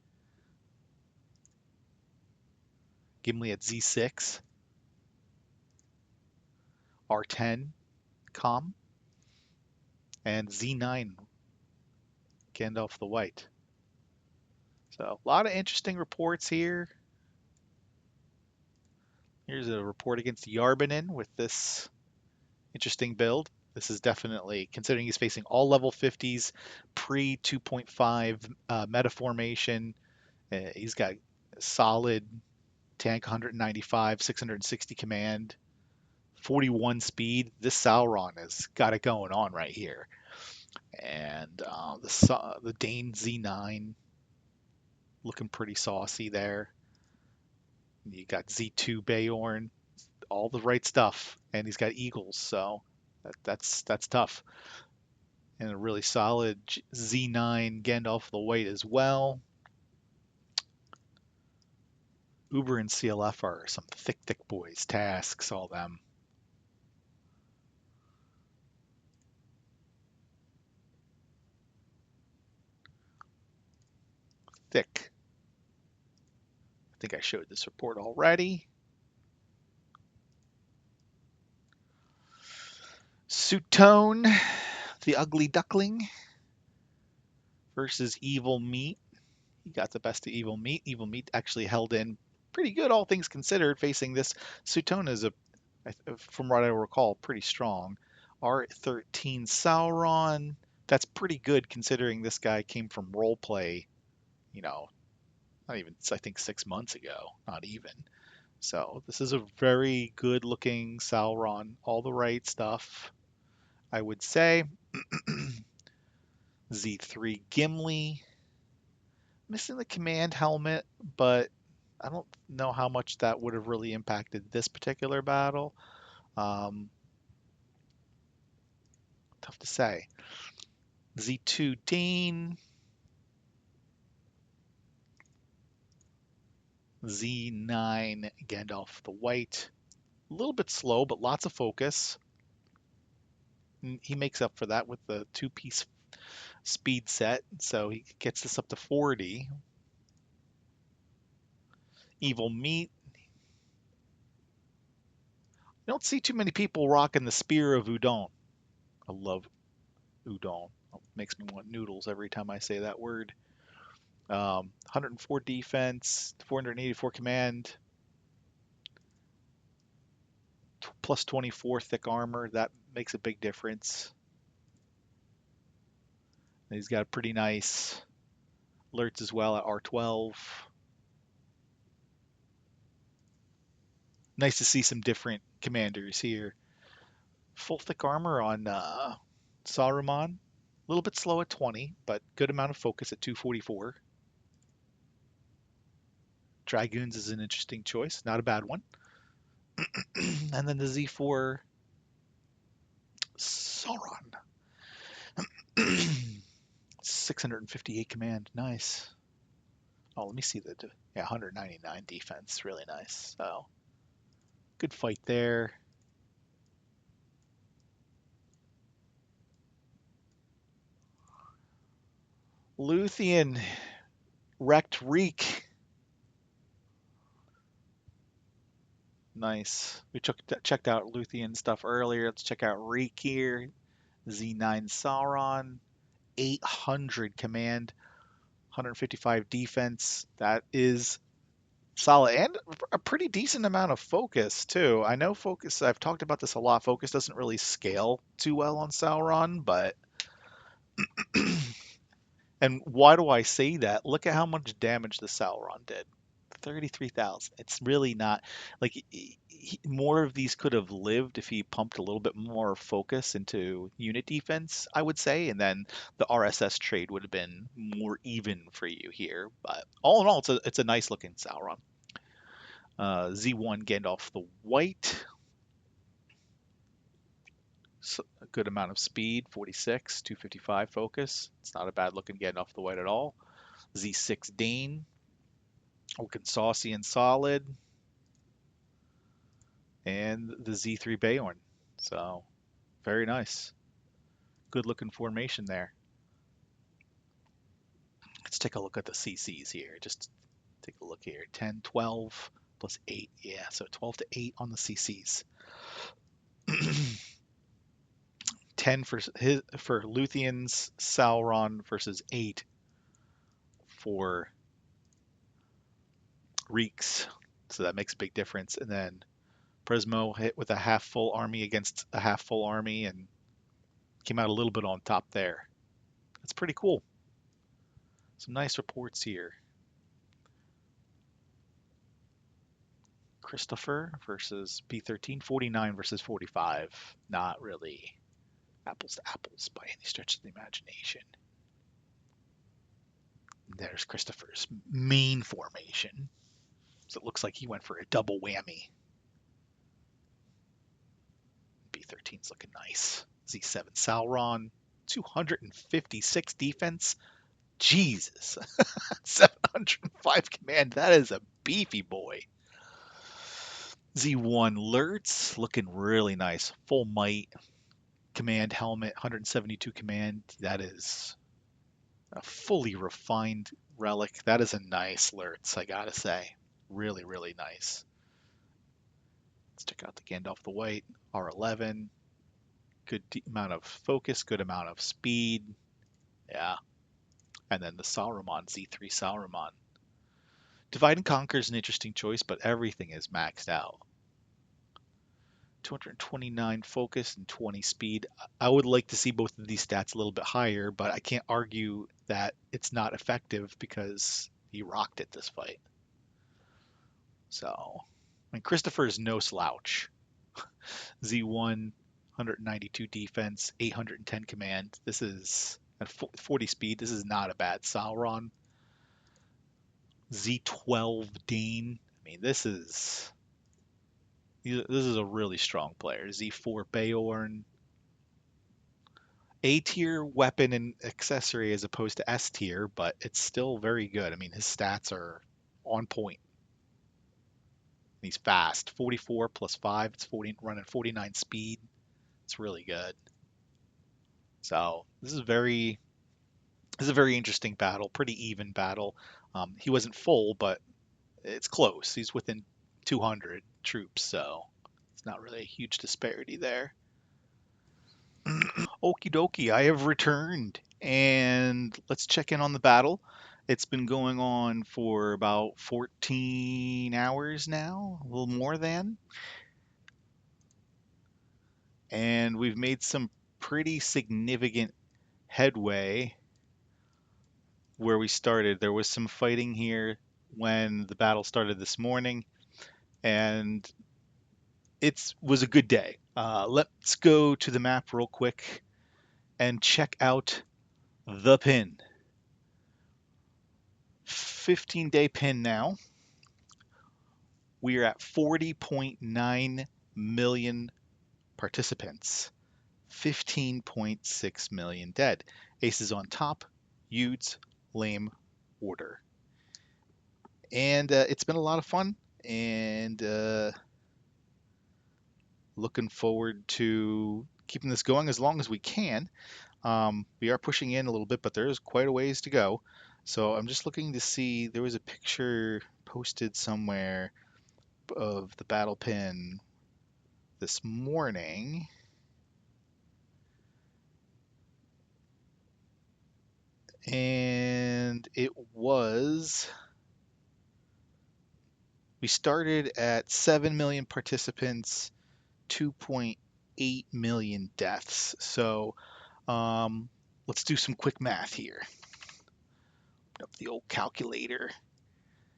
Gimli at Z6. R10 Com, and Z9 Gandalf the White. So a lot of interesting reports here. Here's a report against Yarbinin with this interesting build. This is definitely, considering he's facing all level 50s, pre 2.5 meta formation. He's got solid tank 195, 660 command, 41 speed. This Sauron has got it going on right here. And the Dane Z9 looking pretty saucy there. You got Z2 Bayorn, all the right stuff, and he's got Eagles, so that's tough. And a really solid Z9 Gandalf the White as well. Uber and CLF are some thick boys. Tasks, all them. Thick. I think I showed this report already. Sutone, the ugly duckling, versus Evil Meat. He got the best of Evil Meat. Evil Meat actually held in pretty good, all things considered, facing this. Sutone is, from what I recall, pretty strong. R13 Sauron, that's pretty good considering this guy came from roleplay, you know, not even, I think, 6 months ago, not even. So this is a very good looking Sauron, all the right stuff, I would say. Z3 Gimli, missing the command helmet, but I don't know how much that would have really impacted this particular battle. Um, Tough to say. Z2 Dane, Z9 Gandalf the White. A little bit slow, but lots of focus. And he makes up for that with the two-piece speed set, so he gets this up to 40. Evil Meat. You don't see too many people rocking the Spear of Udon. I love udon. It makes me want noodles every time I say that word. 104 defense, 484 command, plus 24 thick armor. That makes a big difference. And he's got pretty nice alerts as well at R12. Nice to see some different commanders here. Full thick armor on Saruman. A little bit slow at 20, but good amount of focus at 244. Dragoons is an interesting choice. Not a bad one. And then the Z4 Sauron. 658 command. Nice. Oh, let me see the yeah, 199 defense. Really nice. So good fight there. Luthien wrecked Reek. Nice. We checked out Luthien stuff earlier. Let's check out Reek here. Z9 Sauron. 800 command. 155 defense. That is solid and a pretty decent amount of focus too. I know focus, I've talked about this a lot. Focus doesn't really scale too well on Sauron, but and why do I say that? Look at how much damage the Sauron did. 33,000. It's really not like more of these could have lived if he pumped a little bit more focus into unit defense, I would say, and then the RSS trade would have been more even for you here. But all in all, it's a nice looking Sauron. Z1 Gandalf the White. So a good amount of speed, 46, 255 focus. It's not a bad looking Gandalf the White at all. Z6 Dane. Looking saucy and solid. And the Z3 Bayorn. So very nice. Good looking formation there. Let's take a look at the CCs here. Just take a look here. 10, 12 plus 8. Yeah, so 12 to 8 on the CCs. 10 for Luthien's Sauron versus 8 for Reeks. So that makes a big difference. And then Prismo hit with a half full army against a half full army and came out a little bit on top there. That's pretty cool. Some nice reports here. Christopher versus B13, 49 versus 45. Not really apples to apples by any stretch of the imagination. There's Christopher's main formation. So it looks like he went for a double whammy. B13's looking nice. Z7 Sauron, 256 defense. Jesus. 705 command. That is a beefy boy. Z1 Lurtz, looking really nice. Full might. Command helmet, 172 command. That is a fully refined relic. That is a nice Lurtz, I gotta say. Really, really nice. Let's check out the Gandalf the White, R11. Good amount of focus, good amount of speed. Yeah. And then the Saruman, Z3 Saruman. Divide and Conquer is an interesting choice, but everything is maxed out. 229 focus and 20 speed. I would like to see both of these stats a little bit higher, but I can't argue that it's not effective because he rocked it this fight. So, I mean, Christopher is no slouch. Z1, 192 defense, 810 command. This is at 40 speed. This is not a bad Sauron. Z12 Dane. I mean, this is a really strong player. Z4 Bayorn. A tier weapon and accessory as opposed to S tier, but it's still very good. I mean, his stats are on point. he's fast. 44 plus 5, it's 40, running 49 speed. It's really good. So this is a very interesting battle, pretty even battle. He wasn't full, but it's close. He's within 200 troops, so it's not really a huge disparity there. Okie dokie, I have returned, and let's check in on the battle. It's been going on for about 14 hours now, a little more than, and we've made some pretty significant headway where we started. There was some fighting here when the battle started this morning, and it was a good day. Let's go to the map real quick and check out the pin. 15-day pin now. We are at 40.9 million participants, 15.6 million dead. Aces on top, YuDz, lame, Ordr. And it's been a lot of fun, and looking forward to keeping this going as long as we can. We are pushing in a little bit, but there is quite a ways to go. So I'm just looking to see, there was a picture posted somewhere of the battle pin this morning. And we started at 7 million participants, 2.8 million deaths. So let's do some quick math here. Put up the old calculator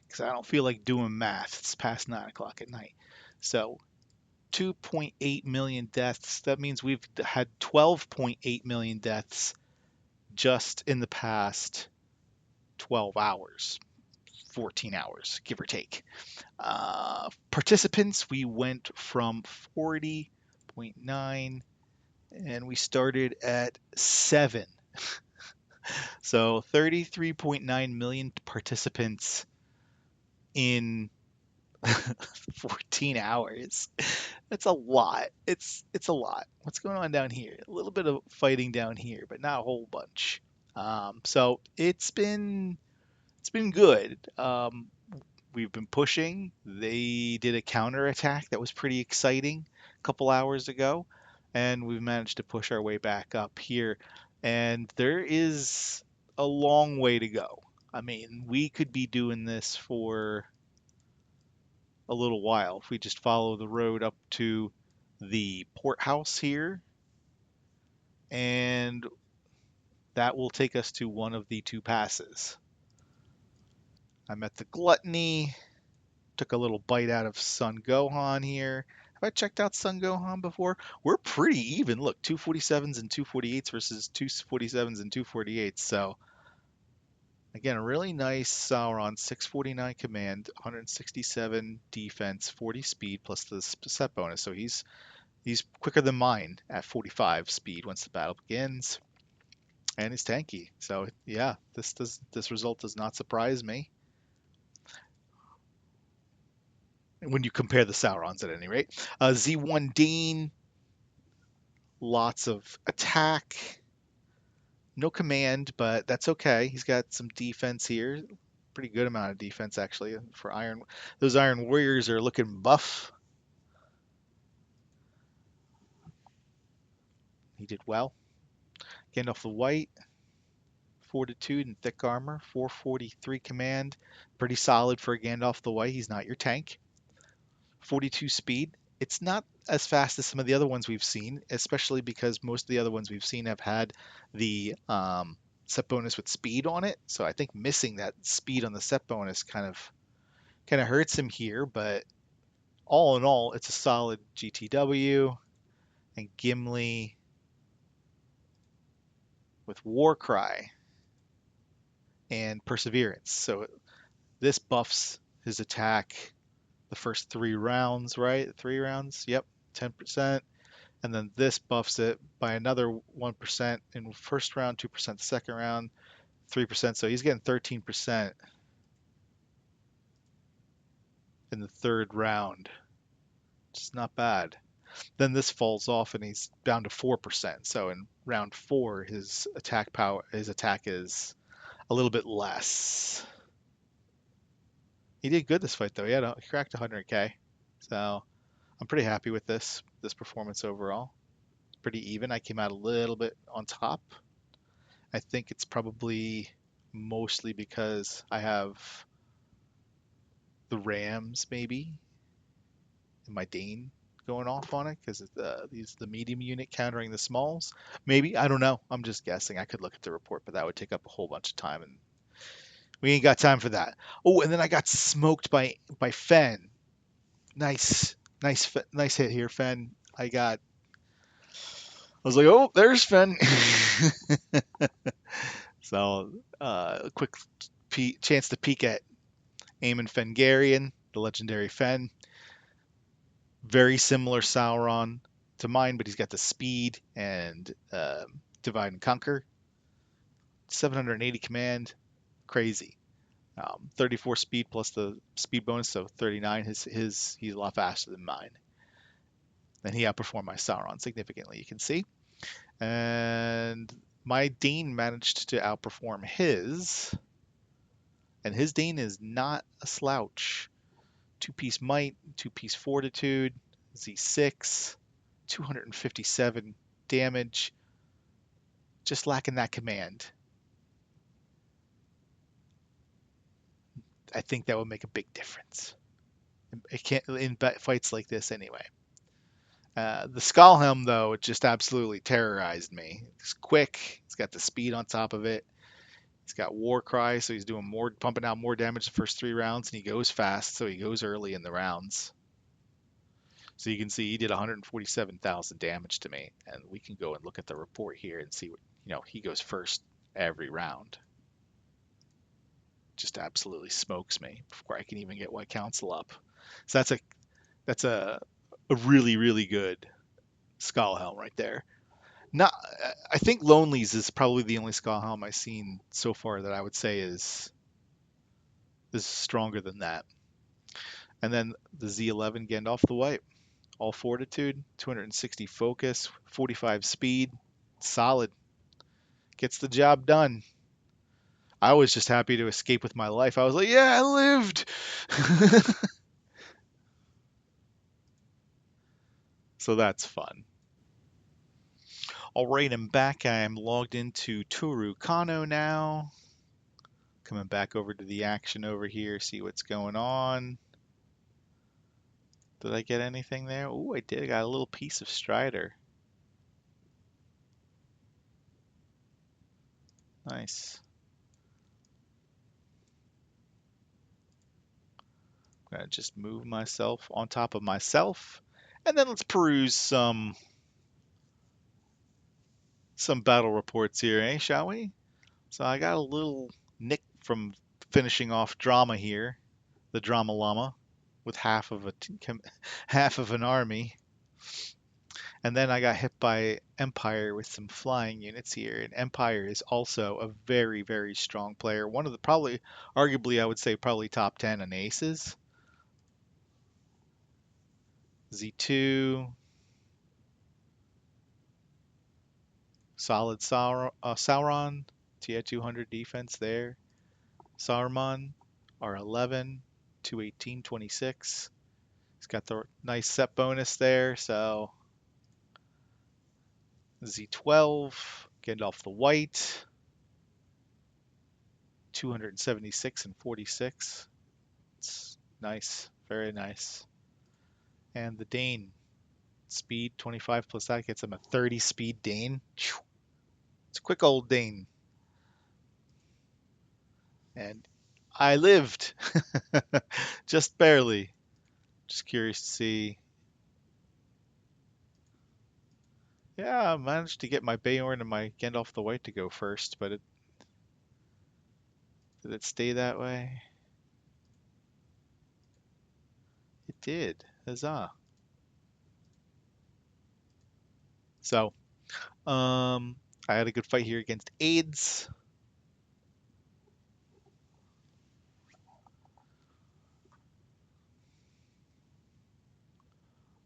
because I don't feel like doing math. It's past 9 o'clock at night. So 2.8 million deaths. That means we've had 12.8 million deaths just in the past 12 hours, 14 hours, give or take. Participants, we went from 40.9 and we started at 7. So 33.9 million participants in 14 hours. That's a lot. It's a lot. What's going on down here? A little bit of fighting down here, but not a whole bunch. So it's been good. We've been pushing. They did a counterattack that was pretty exciting a couple hours ago, and we've managed to push our way back up here. And there is a long way to go. I mean, we could be doing this for a little while if we just follow the road up to the port house here, and that will take us to one of the two passes. I'm at the Gluttony. Took a little bite out of Sun Gohan here. Have I checked out Sun Gohan before? We're pretty even. Look, 247s and 248s versus 247s and 248s. So, again, a really nice Sauron. 649 command, 167 defense, 40 speed, plus the set bonus. So he's quicker than mine at 45 speed once the battle begins. And he's tanky. So, yeah, this result does not surprise me when you compare the Saurons at any rate. Z1 Dean, lots of attack, no command, but that's okay. He's got some defense here. Pretty good amount of defense actually for Iron. Those Iron Warriors are looking buff. He did well. Gandalf the White, Fortitude and Thick Armor, 443 command. Pretty solid for Gandalf the White. He's not your tank. 42 speed. It's not as fast as some of the other ones we've seen, especially because most of the other ones we've seen have had the set bonus with speed on it. So I think missing that speed on the set bonus kind of hurts him here. But all in all, it's a solid GTW. And Gimli with Warcry and Perseverance. So this buffs his attack the first 3 rounds, right? 3 rounds. Yep, 10%. And then this buffs it by another 1% in first round, 2% second round, 3%. So he's getting 13%. in the third round. It's not bad. Then this falls off and he's down to 4%. So in round 4, his attack is a little bit less. He did good this fight though. He cracked 100k. So I'm pretty happy with this performance overall. Pretty even. I came out a little bit on top. I think it's probably mostly because I have the Rams maybe and my Dane going off on it because the medium unit countering the smalls. Maybe I don't know. I'm just guessing. I could look at the report, but that would take up a whole bunch of time, and we ain't got time for that. Oh, and then I got smoked by Fen. Nice hit here, Fen. I was like, oh, there's Fen. So, a quick chance to peek at Eamon Fengarian, the legendary Fen. Very similar Sauron to mine, but he's got the speed and divide and conquer. 780 command, crazy. 34 speed plus the speed bonus, so 39. He's a lot faster than mine, and he outperformed my Sauron significantly. You can see, and my Dane managed to outperform his, and his Dane is not a slouch. 2-piece might, 2-piece fortitude, Z6, 257 damage, just lacking that command. I think that would make a big difference. It can't in fights like this anyway. The Skullhelm though, it just absolutely terrorized me. It's quick. It's got the speed on top of it. He's got War Cry, so he's doing more, pumping out more damage the first 3 rounds, and he goes fast, so he goes early in the rounds. So you can see he did 147,000 damage to me, and we can go and look at the report here and see what he goes first every round. Just absolutely smokes me before I can even get White Council up. So that's a really really good Skullhelm right there. Not, I think Lonely's is probably the only Skullhelm I've seen so far that I would say is stronger than that. And then the Z11 Gandalf the White, all fortitude, 260 focus, 45 speed, solid, gets the job done. I was just happy to escape with my life. I was like, yeah, I lived. So that's fun. All right, I'm back. I'm logged into Toru Kano now. Coming back over to the action over here, see what's going on. Did I get anything there? Oh, I did. I got a little piece of Strider. Nice. I'm gonna just move myself on top of myself, and then let's peruse some battle reports here, eh? Shall we? So I got a little nick from finishing off drama here, the drama llama, with half of an army. And then I got hit by Empire with some flying units here. And Empire is also a very, very strong player. One of the probably, arguably, I would say probably top 10 in aces. Z2, solid Sauron, TI 200 defense there. Saruman, R11, 218, 26. He's got the nice set bonus there, so Z12, Gandalf the White, 276 and 46. It's nice, very nice. And the Dane, speed 25 plus that gets him a 30 speed Dane. It's a quick old Dane. And I lived, just barely. Just curious to see. Yeah, I managed to get my Beorn and my Gandalf the White to go first, but did it stay that way? It did. Huzzah. So, I had a good fight here against AIDS.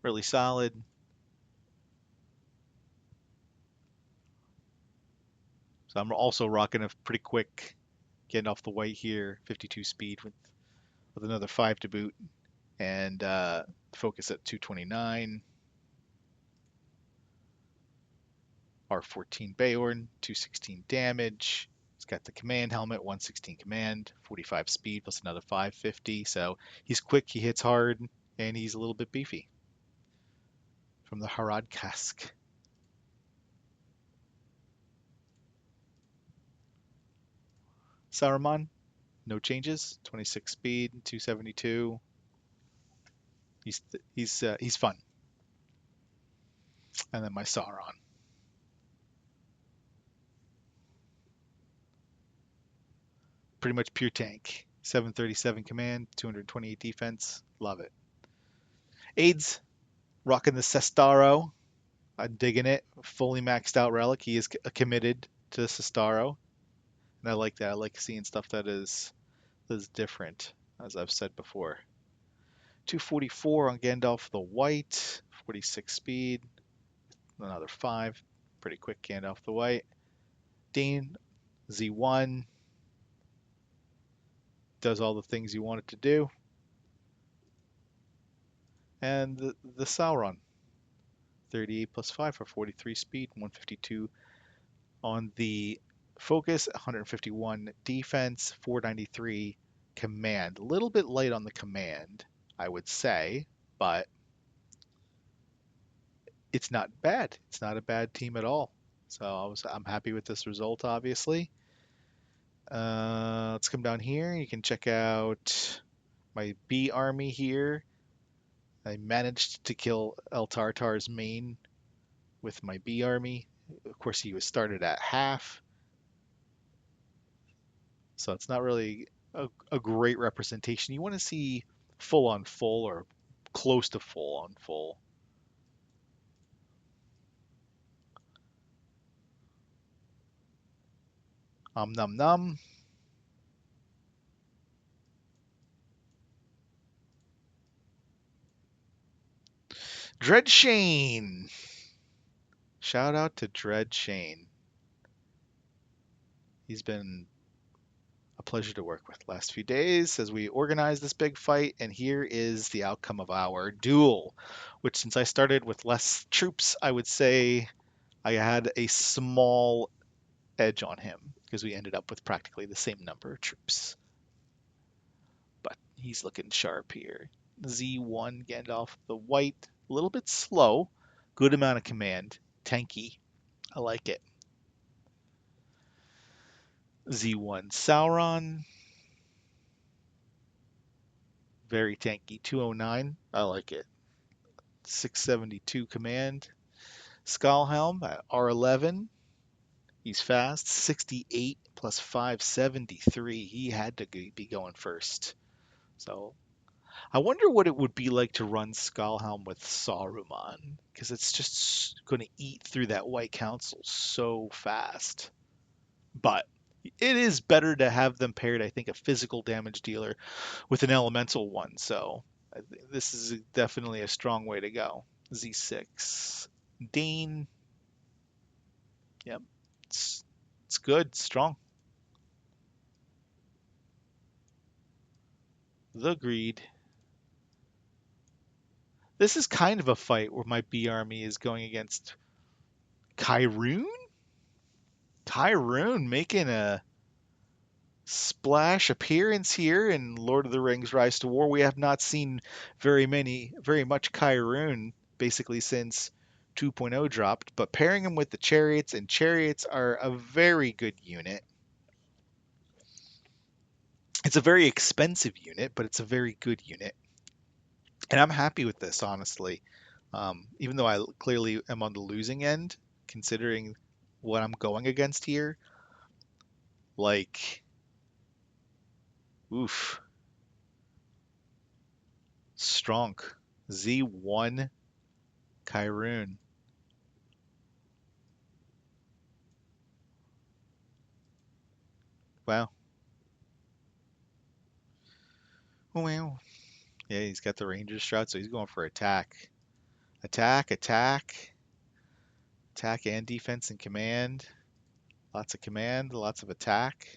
really solid. So I'm also rocking a pretty quick getting off the white here, 52 speed with another 5 to boot, and focus at 229. R14 Bayorn, 216 damage. He's got the command helmet, 116 command, 45 speed plus another 550. So he's quick, he hits hard, and he's a little bit beefy. From the Harad Kask. Saruman, no changes, 26 speed, 272. He's fun. And then my Sauron, pretty much pure tank. 737 command, 228 defense. Love it. Aids, rocking the Sestaro. I'm digging it. Fully maxed out relic. He is committed to Sestaro, and I like that. I like seeing stuff that is different, as I've said before. 244 on Gandalf the White, 46 speed, another 5. Pretty quick Gandalf the White. Dane Z1 does all the things you want it to do. And the Sauron, 38 plus 5 for 43 speed, 152 on the focus, 151 defense, 493 command. A little bit light on the command, I would say, but it's not bad. It's not a bad team at all. So I'm happy with this result, obviously. Let's come down here. You can check out my B army here. I managed to kill El Tartar's main with my B army. Of course, he was started at half, so it's not really a great representation. You want to see full on full or close to full on full. Num num. Dread Shane. Shout out to Dread Shane. He's been a pleasure to work with last few days as we organize this big fight. And here is the outcome of our duel, which since I started with less troops, I would say I had a small edge on him because we ended up with practically the same number of troops. But he's looking sharp here. Z1 Gandalf the White, a little bit slow, good amount of command, tanky. I like it. Z1 Sauron, very tanky, 209. I like it. 672 command. Skullhelm at R11. He's fast. 68 plus 573. He had to be going first. So I wonder what it would be like to run Skullhelm with Saruman, because it's just going to eat through that White Council so fast. But it is better to have them paired, I think, a physical damage dealer with an elemental one. So this is definitely a strong way to go. Z6. Dane. Yep. It's good. Strong. The Greed. This is kind of a fight where my B army is going against Kyrune? Kyrune making a splash appearance here in Lord of the Rings Rise to War. We have not seen very much Kyrune basically since 2.0 dropped, but pairing him with the chariots, and chariots are a very good unit. It's a very expensive unit, but it's a very good unit. And I'm happy with this, honestly. Even though I clearly am on the losing end, considering what I'm going against here, like, oof, strong. Z1 Kyrune. Wow. Wow. Yeah, he's got the Ranger shot, so he's going for attack. Attack, attack, attack and defense and command. Lots of command, lots of attack.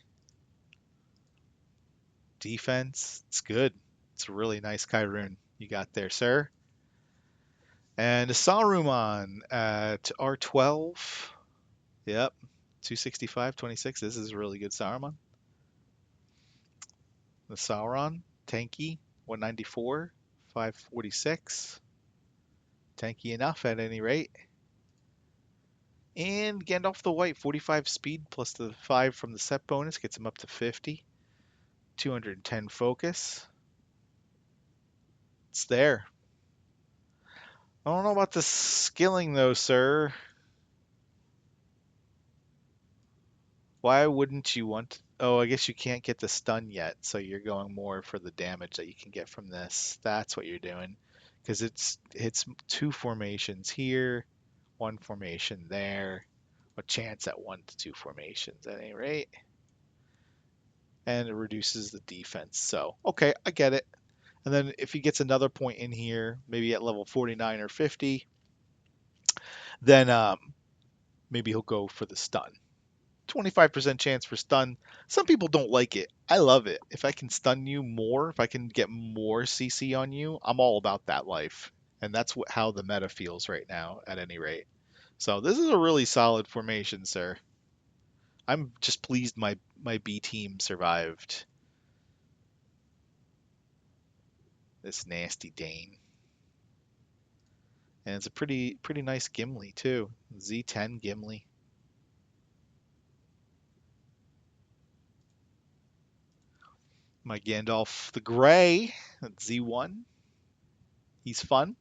Defense, it's good. It's a really nice Kyrune you got there, sir. And a Saruman at R12. Yep, 265, 26. This is a really good Saruman. The Sauron, tanky, 194, 546. Tanky enough at any rate. And Gandalf the White, 45 speed plus the 5 from the set bonus gets him up to 50. 210 focus. It's there. I don't know about the skilling though, sir. Why wouldn't you want? Oh, I guess you can't get the stun yet, so you're going more for the damage that you can get from this. That's what you're doing, because it's two formations here, one formation there, a chance at 1 to 2 formations at any rate, and it reduces the defense. So okay, I get it. And then if he gets another point in here, maybe at level 49 or 50, then maybe he'll go for the stun. 25% chance for stun. Some people don't like it. I love it. If I can stun you more, if I can get more CC on you, I'm all about that life. And that's how the meta feels right now, at any rate. So this is a really solid formation, sir. I'm just pleased my B team survived this nasty Dane. And it's a pretty nice Gimli too. Z10 Gimli. My Gandalf the Grey at Z1. He's fun.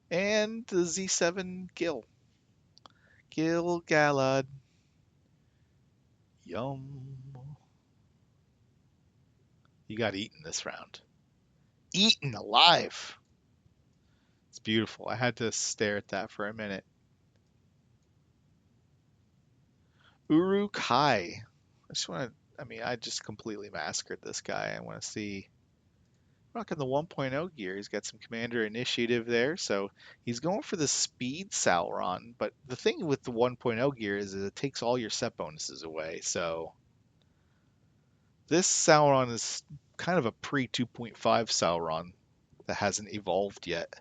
And the Z7 Gil. Gil Galad. Yum. You got eaten this round. Eaten alive. It's beautiful. I had to stare at that for a minute. Uruk-hai. I just completely massacred this guy. I want to see. Rocking the 1.0 gear. He's got some commander initiative there, so he's going for the speed Sauron. But the thing with the 1.0 gear is it takes all your set bonuses away. So this Sauron is kind of a pre 2.5 Sauron that hasn't evolved yet.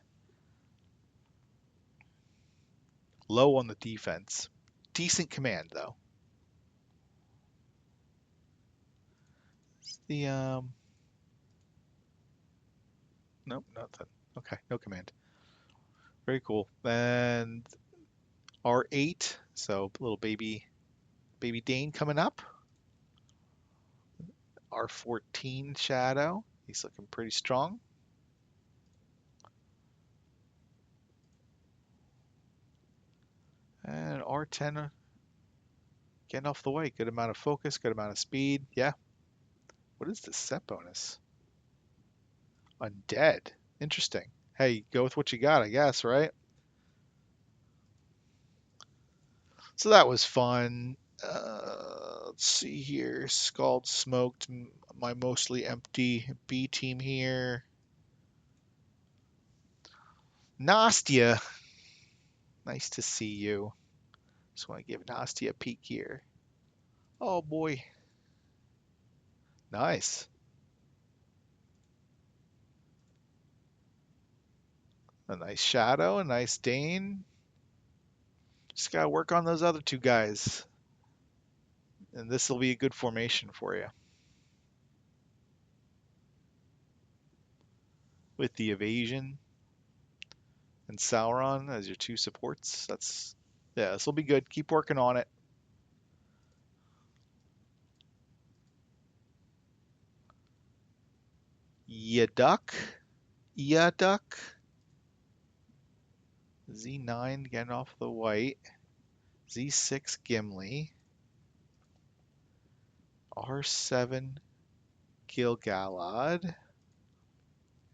Low on the defense. Decent command though. The Nope, nothing. Okay, no command. Very cool. And R8, so little baby Dane coming up. R14 Shadow. He's looking pretty strong. And R10 getting off the way. Good amount of focus, good amount of speed. Yeah. What is this set bonus? Undead. Interesting. Hey, go with what you got, I guess, right? So that was fun. Let's see here. Scald smoked my mostly empty B team here. Nastia. Nice to see you. Just want to give Nastia a peek here. Oh boy. Nice. A nice Shadow, a nice Dane. Just gotta work on those other two guys. And this will be a good formation for you. With the evasion and Sauron as your two supports. Yeah, this will be good. Keep working on it. Ya duck. Ya duck. Z9 getting off the white. Z6 Gimli. R7 Gil-galad.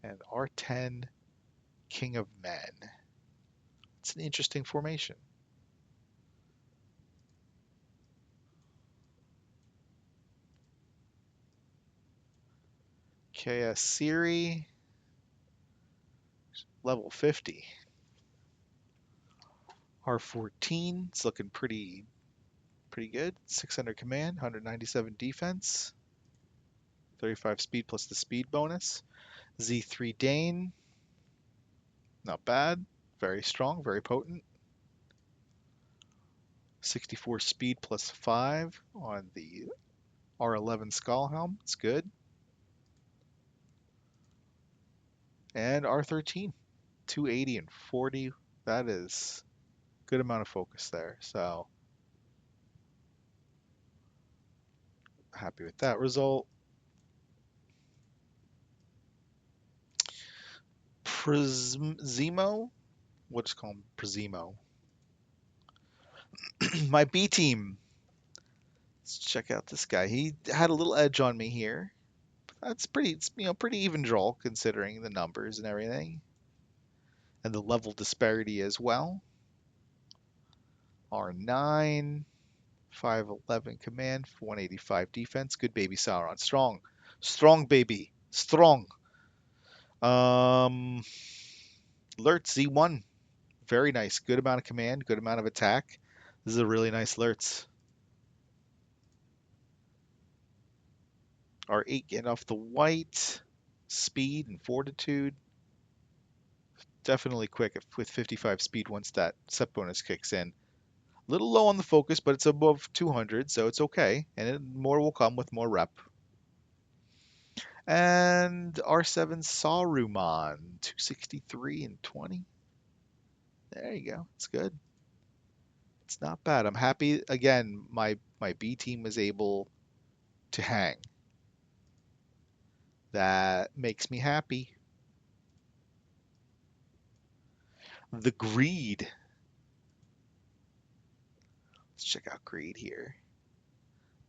And R10 King of Men. It's an interesting formation. KS Siri, level 50. R14, it's looking pretty good. 600 command, 197 defense, 35 speed plus the speed bonus. Z3 Dane, not bad, very strong, very potent. 64 speed plus 5 on the R11 Skullhelm, it's good. And R13, 280 and 40, that is good amount of focus there. So happy with that result. Zemo, we'll just call him Prezimo. My B team. Let's check out this guy. He had a little edge on me here. That's pretty, it's, pretty even draw considering the numbers and everything, and the level disparity as well. R9, 511 command, 185 defense. Good baby Sauron. Strong. Strong baby. Strong. Um, Alert Z1. Very nice. Good amount of command, good amount of attack. This is a really nice Lurtz. R8 getting off the white. Speed and fortitude. Definitely quick with 55 speed once that set bonus kicks in. A little low on the focus, but it's above 200, so it's okay. And more will come with more rep. And R7 Saruman, 263 and 20. There you go. It's good. It's not bad. I'm happy. Again, my B team was able to hang. That makes me happy. The greed. Let's check out greed here.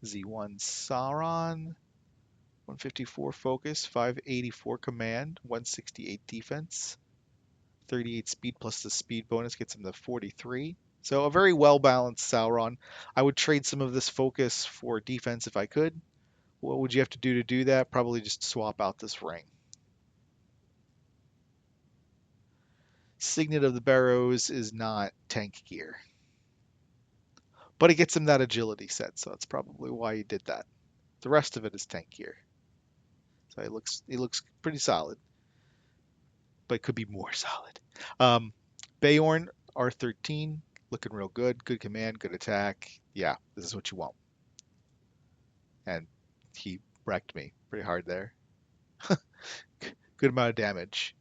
Z1 Sauron, 154 focus, 584 command, 168 defense, 38 speed plus the speed bonus gets him to 43. So a very well balanced Sauron. I would trade some of this focus for defense if I could. What would you have to do that? Probably just swap out this ring. Signet of the Barrows is not tank gear, but it gets him that agility set, so that's probably why he did that. The rest of it is tank gear. So he looks pretty solid, but could be more solid. Bayorn R13 looking real good. Good command, good attack. Yeah, this is what you want. And he wrecked me pretty hard there. Good amount of damage.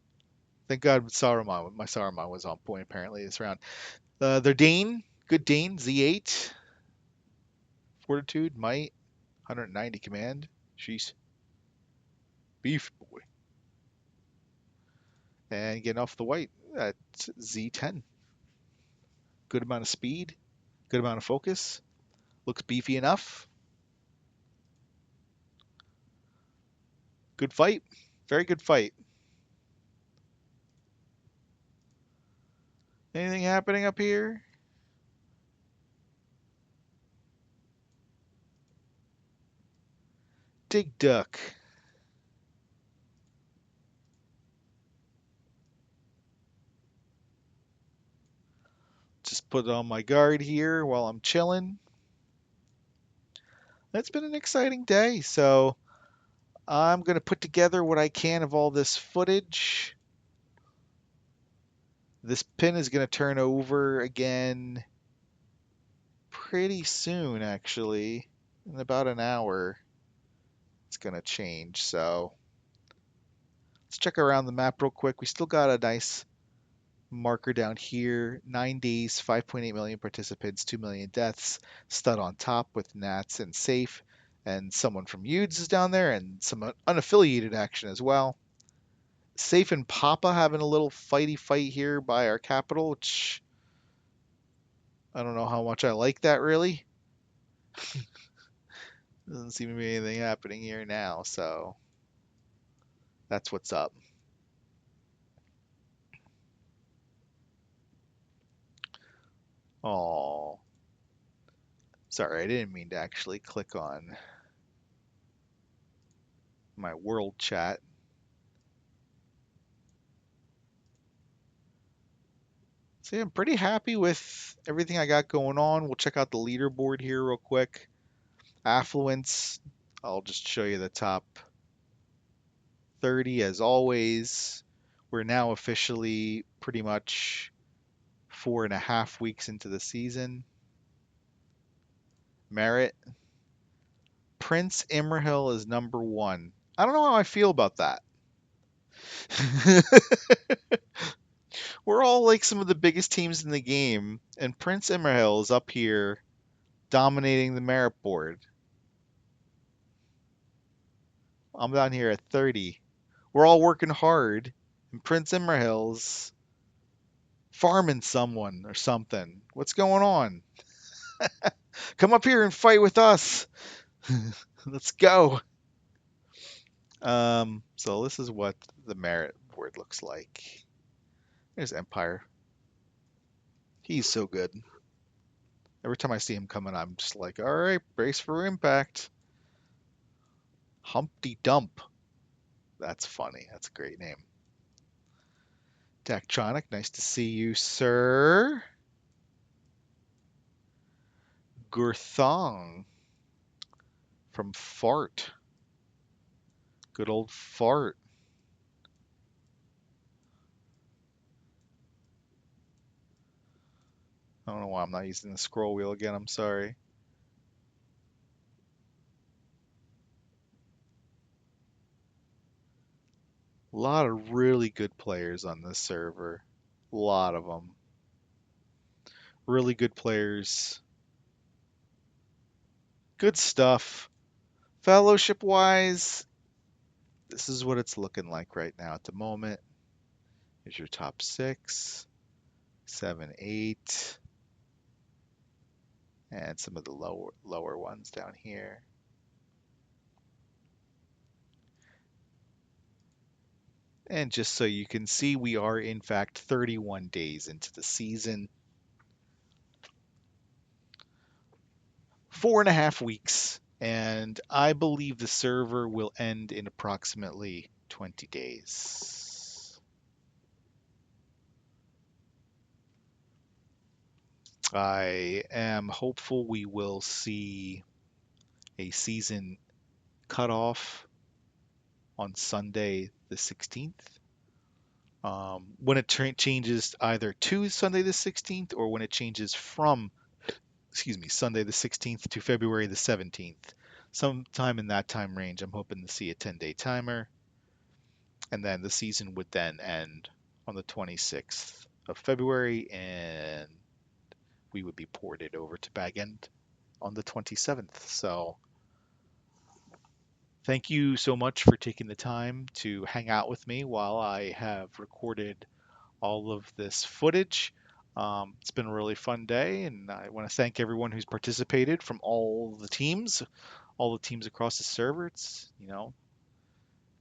Thank God my Saruman was on point apparently this round. Their Dane, good Dane, Z8. Fortitude, Might, 190 command. She's beef boy. And getting off the white at Z10. Good amount of speed, good amount of focus. Looks beefy enough. Good fight. Very good fight. Anything happening up here? Dig Duck. Just put on my guard here while I'm chilling. It's been an exciting day, so I'm going to put together what I can of all this footage. This pin is going to turn over again pretty soon, actually. In about an hour, it's going to change. So let's check around the map real quick. We still got a nice marker down here. 9 days, 5.8 million participants, 2 million deaths. Stud on top with Nats and Safe. And someone from YuDz is down there, and some unaffiliated action as well. Safe and Papa having a little fighty fight here by our capital, which I don't know how much I like that really. Doesn't seem to be anything happening here now, so that's what's up. Oh, sorry, I didn't mean to actually click on my world chat. So yeah, I'm pretty happy with everything I got going on. We'll check out the leaderboard here real quick. Affluence, I'll just show you the top 30 as always. We're now officially pretty much 4.5 weeks into the season. Merit, Prince Imrahil is number one. I don't know how I feel about that. We're all like some of the biggest teams in the game, and Prince Imrahil is up here dominating the merit board. I'm down here at 30. We're all working hard, and Prince Imrahil's farming someone or something. What's going on? Come up here and fight with us. Let's go. So this is what the merit board looks like. There's Empire. He's so good. Every time I see him coming, I'm just like, all right, brace for impact. Humpty Dump. That's funny. That's a great name. Daktronic, nice to see you, sir. Gurthong from Fart. Good old Fart. I don't know why I'm not using the scroll wheel again. I'm sorry. A lot of really good players on this server. A lot of them. Really good players. Good stuff. Fellowship wise, this is what it's looking like right now at the moment. Here's your top 6, 7, 8, and some of the lower ones down here. And just so you can see, we are in fact 31 days into the season. 4.5 weeks, and I believe the server will end in approximately 20 days. I am hopeful we will see a season cutoff on Sunday the 16th. When it changes either to Sunday the 16th or when it changes from, Sunday the 16th to February the 17th. Sometime in that time range, I'm hoping to see a 10-day timer, and then the season would then end on the 26th of February, and we would be ported over to Bag End on the 27th. So thank you so much for taking the time to hang out with me while I have recorded all of this footage. It's been a really fun day, and I want to thank everyone who's participated from all the teams across the server. It's,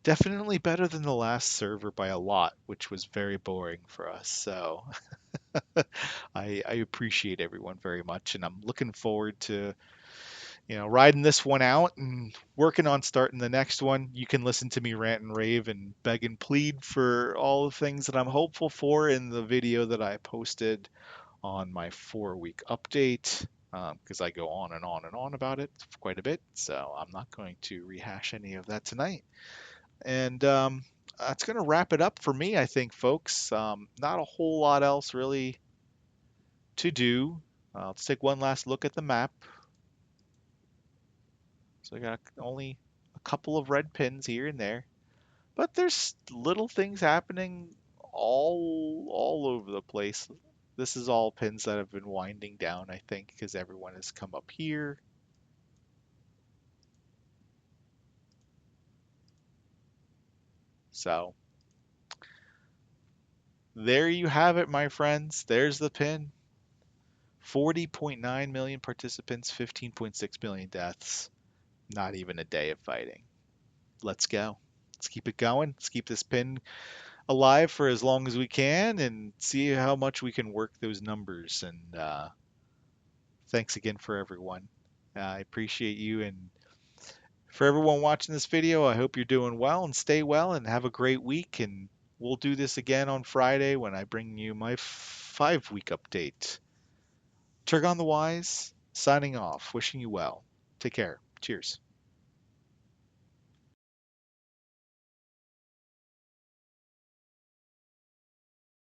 definitely better than the last server by a lot, which was very boring for us. So I appreciate everyone very much, and I'm looking forward to riding this one out and working on starting the next one. You can listen to me rant and rave and beg and plead for all the things that I'm hopeful for in the video that I posted on my 4-week update, because I go on and on and on about it quite a bit. So I'm not going to rehash any of that tonight. And that's going to wrap it up for me, I think, folks. Not a whole lot else really to do. Let's take one last look at the map. So I got only a couple of red pins here and there, but there's little things happening all over the place. This is all pins that have been winding down, I think, because everyone has come up here. So there you have it, my friends. There's the pin. 40.9 million participants, 15.6 million deaths. Not even a day of fighting. Let's go. Let's keep it going. Let's keep this pin alive for as long as we can and see how much we can work those numbers. And thanks again for everyone. I appreciate you. And for everyone watching this video, I hope you're doing well and stay well and have a great week. And we'll do this again on Friday when I bring you my 5-week update. Turgon the Wise, signing off, wishing you well. Take care. Cheers.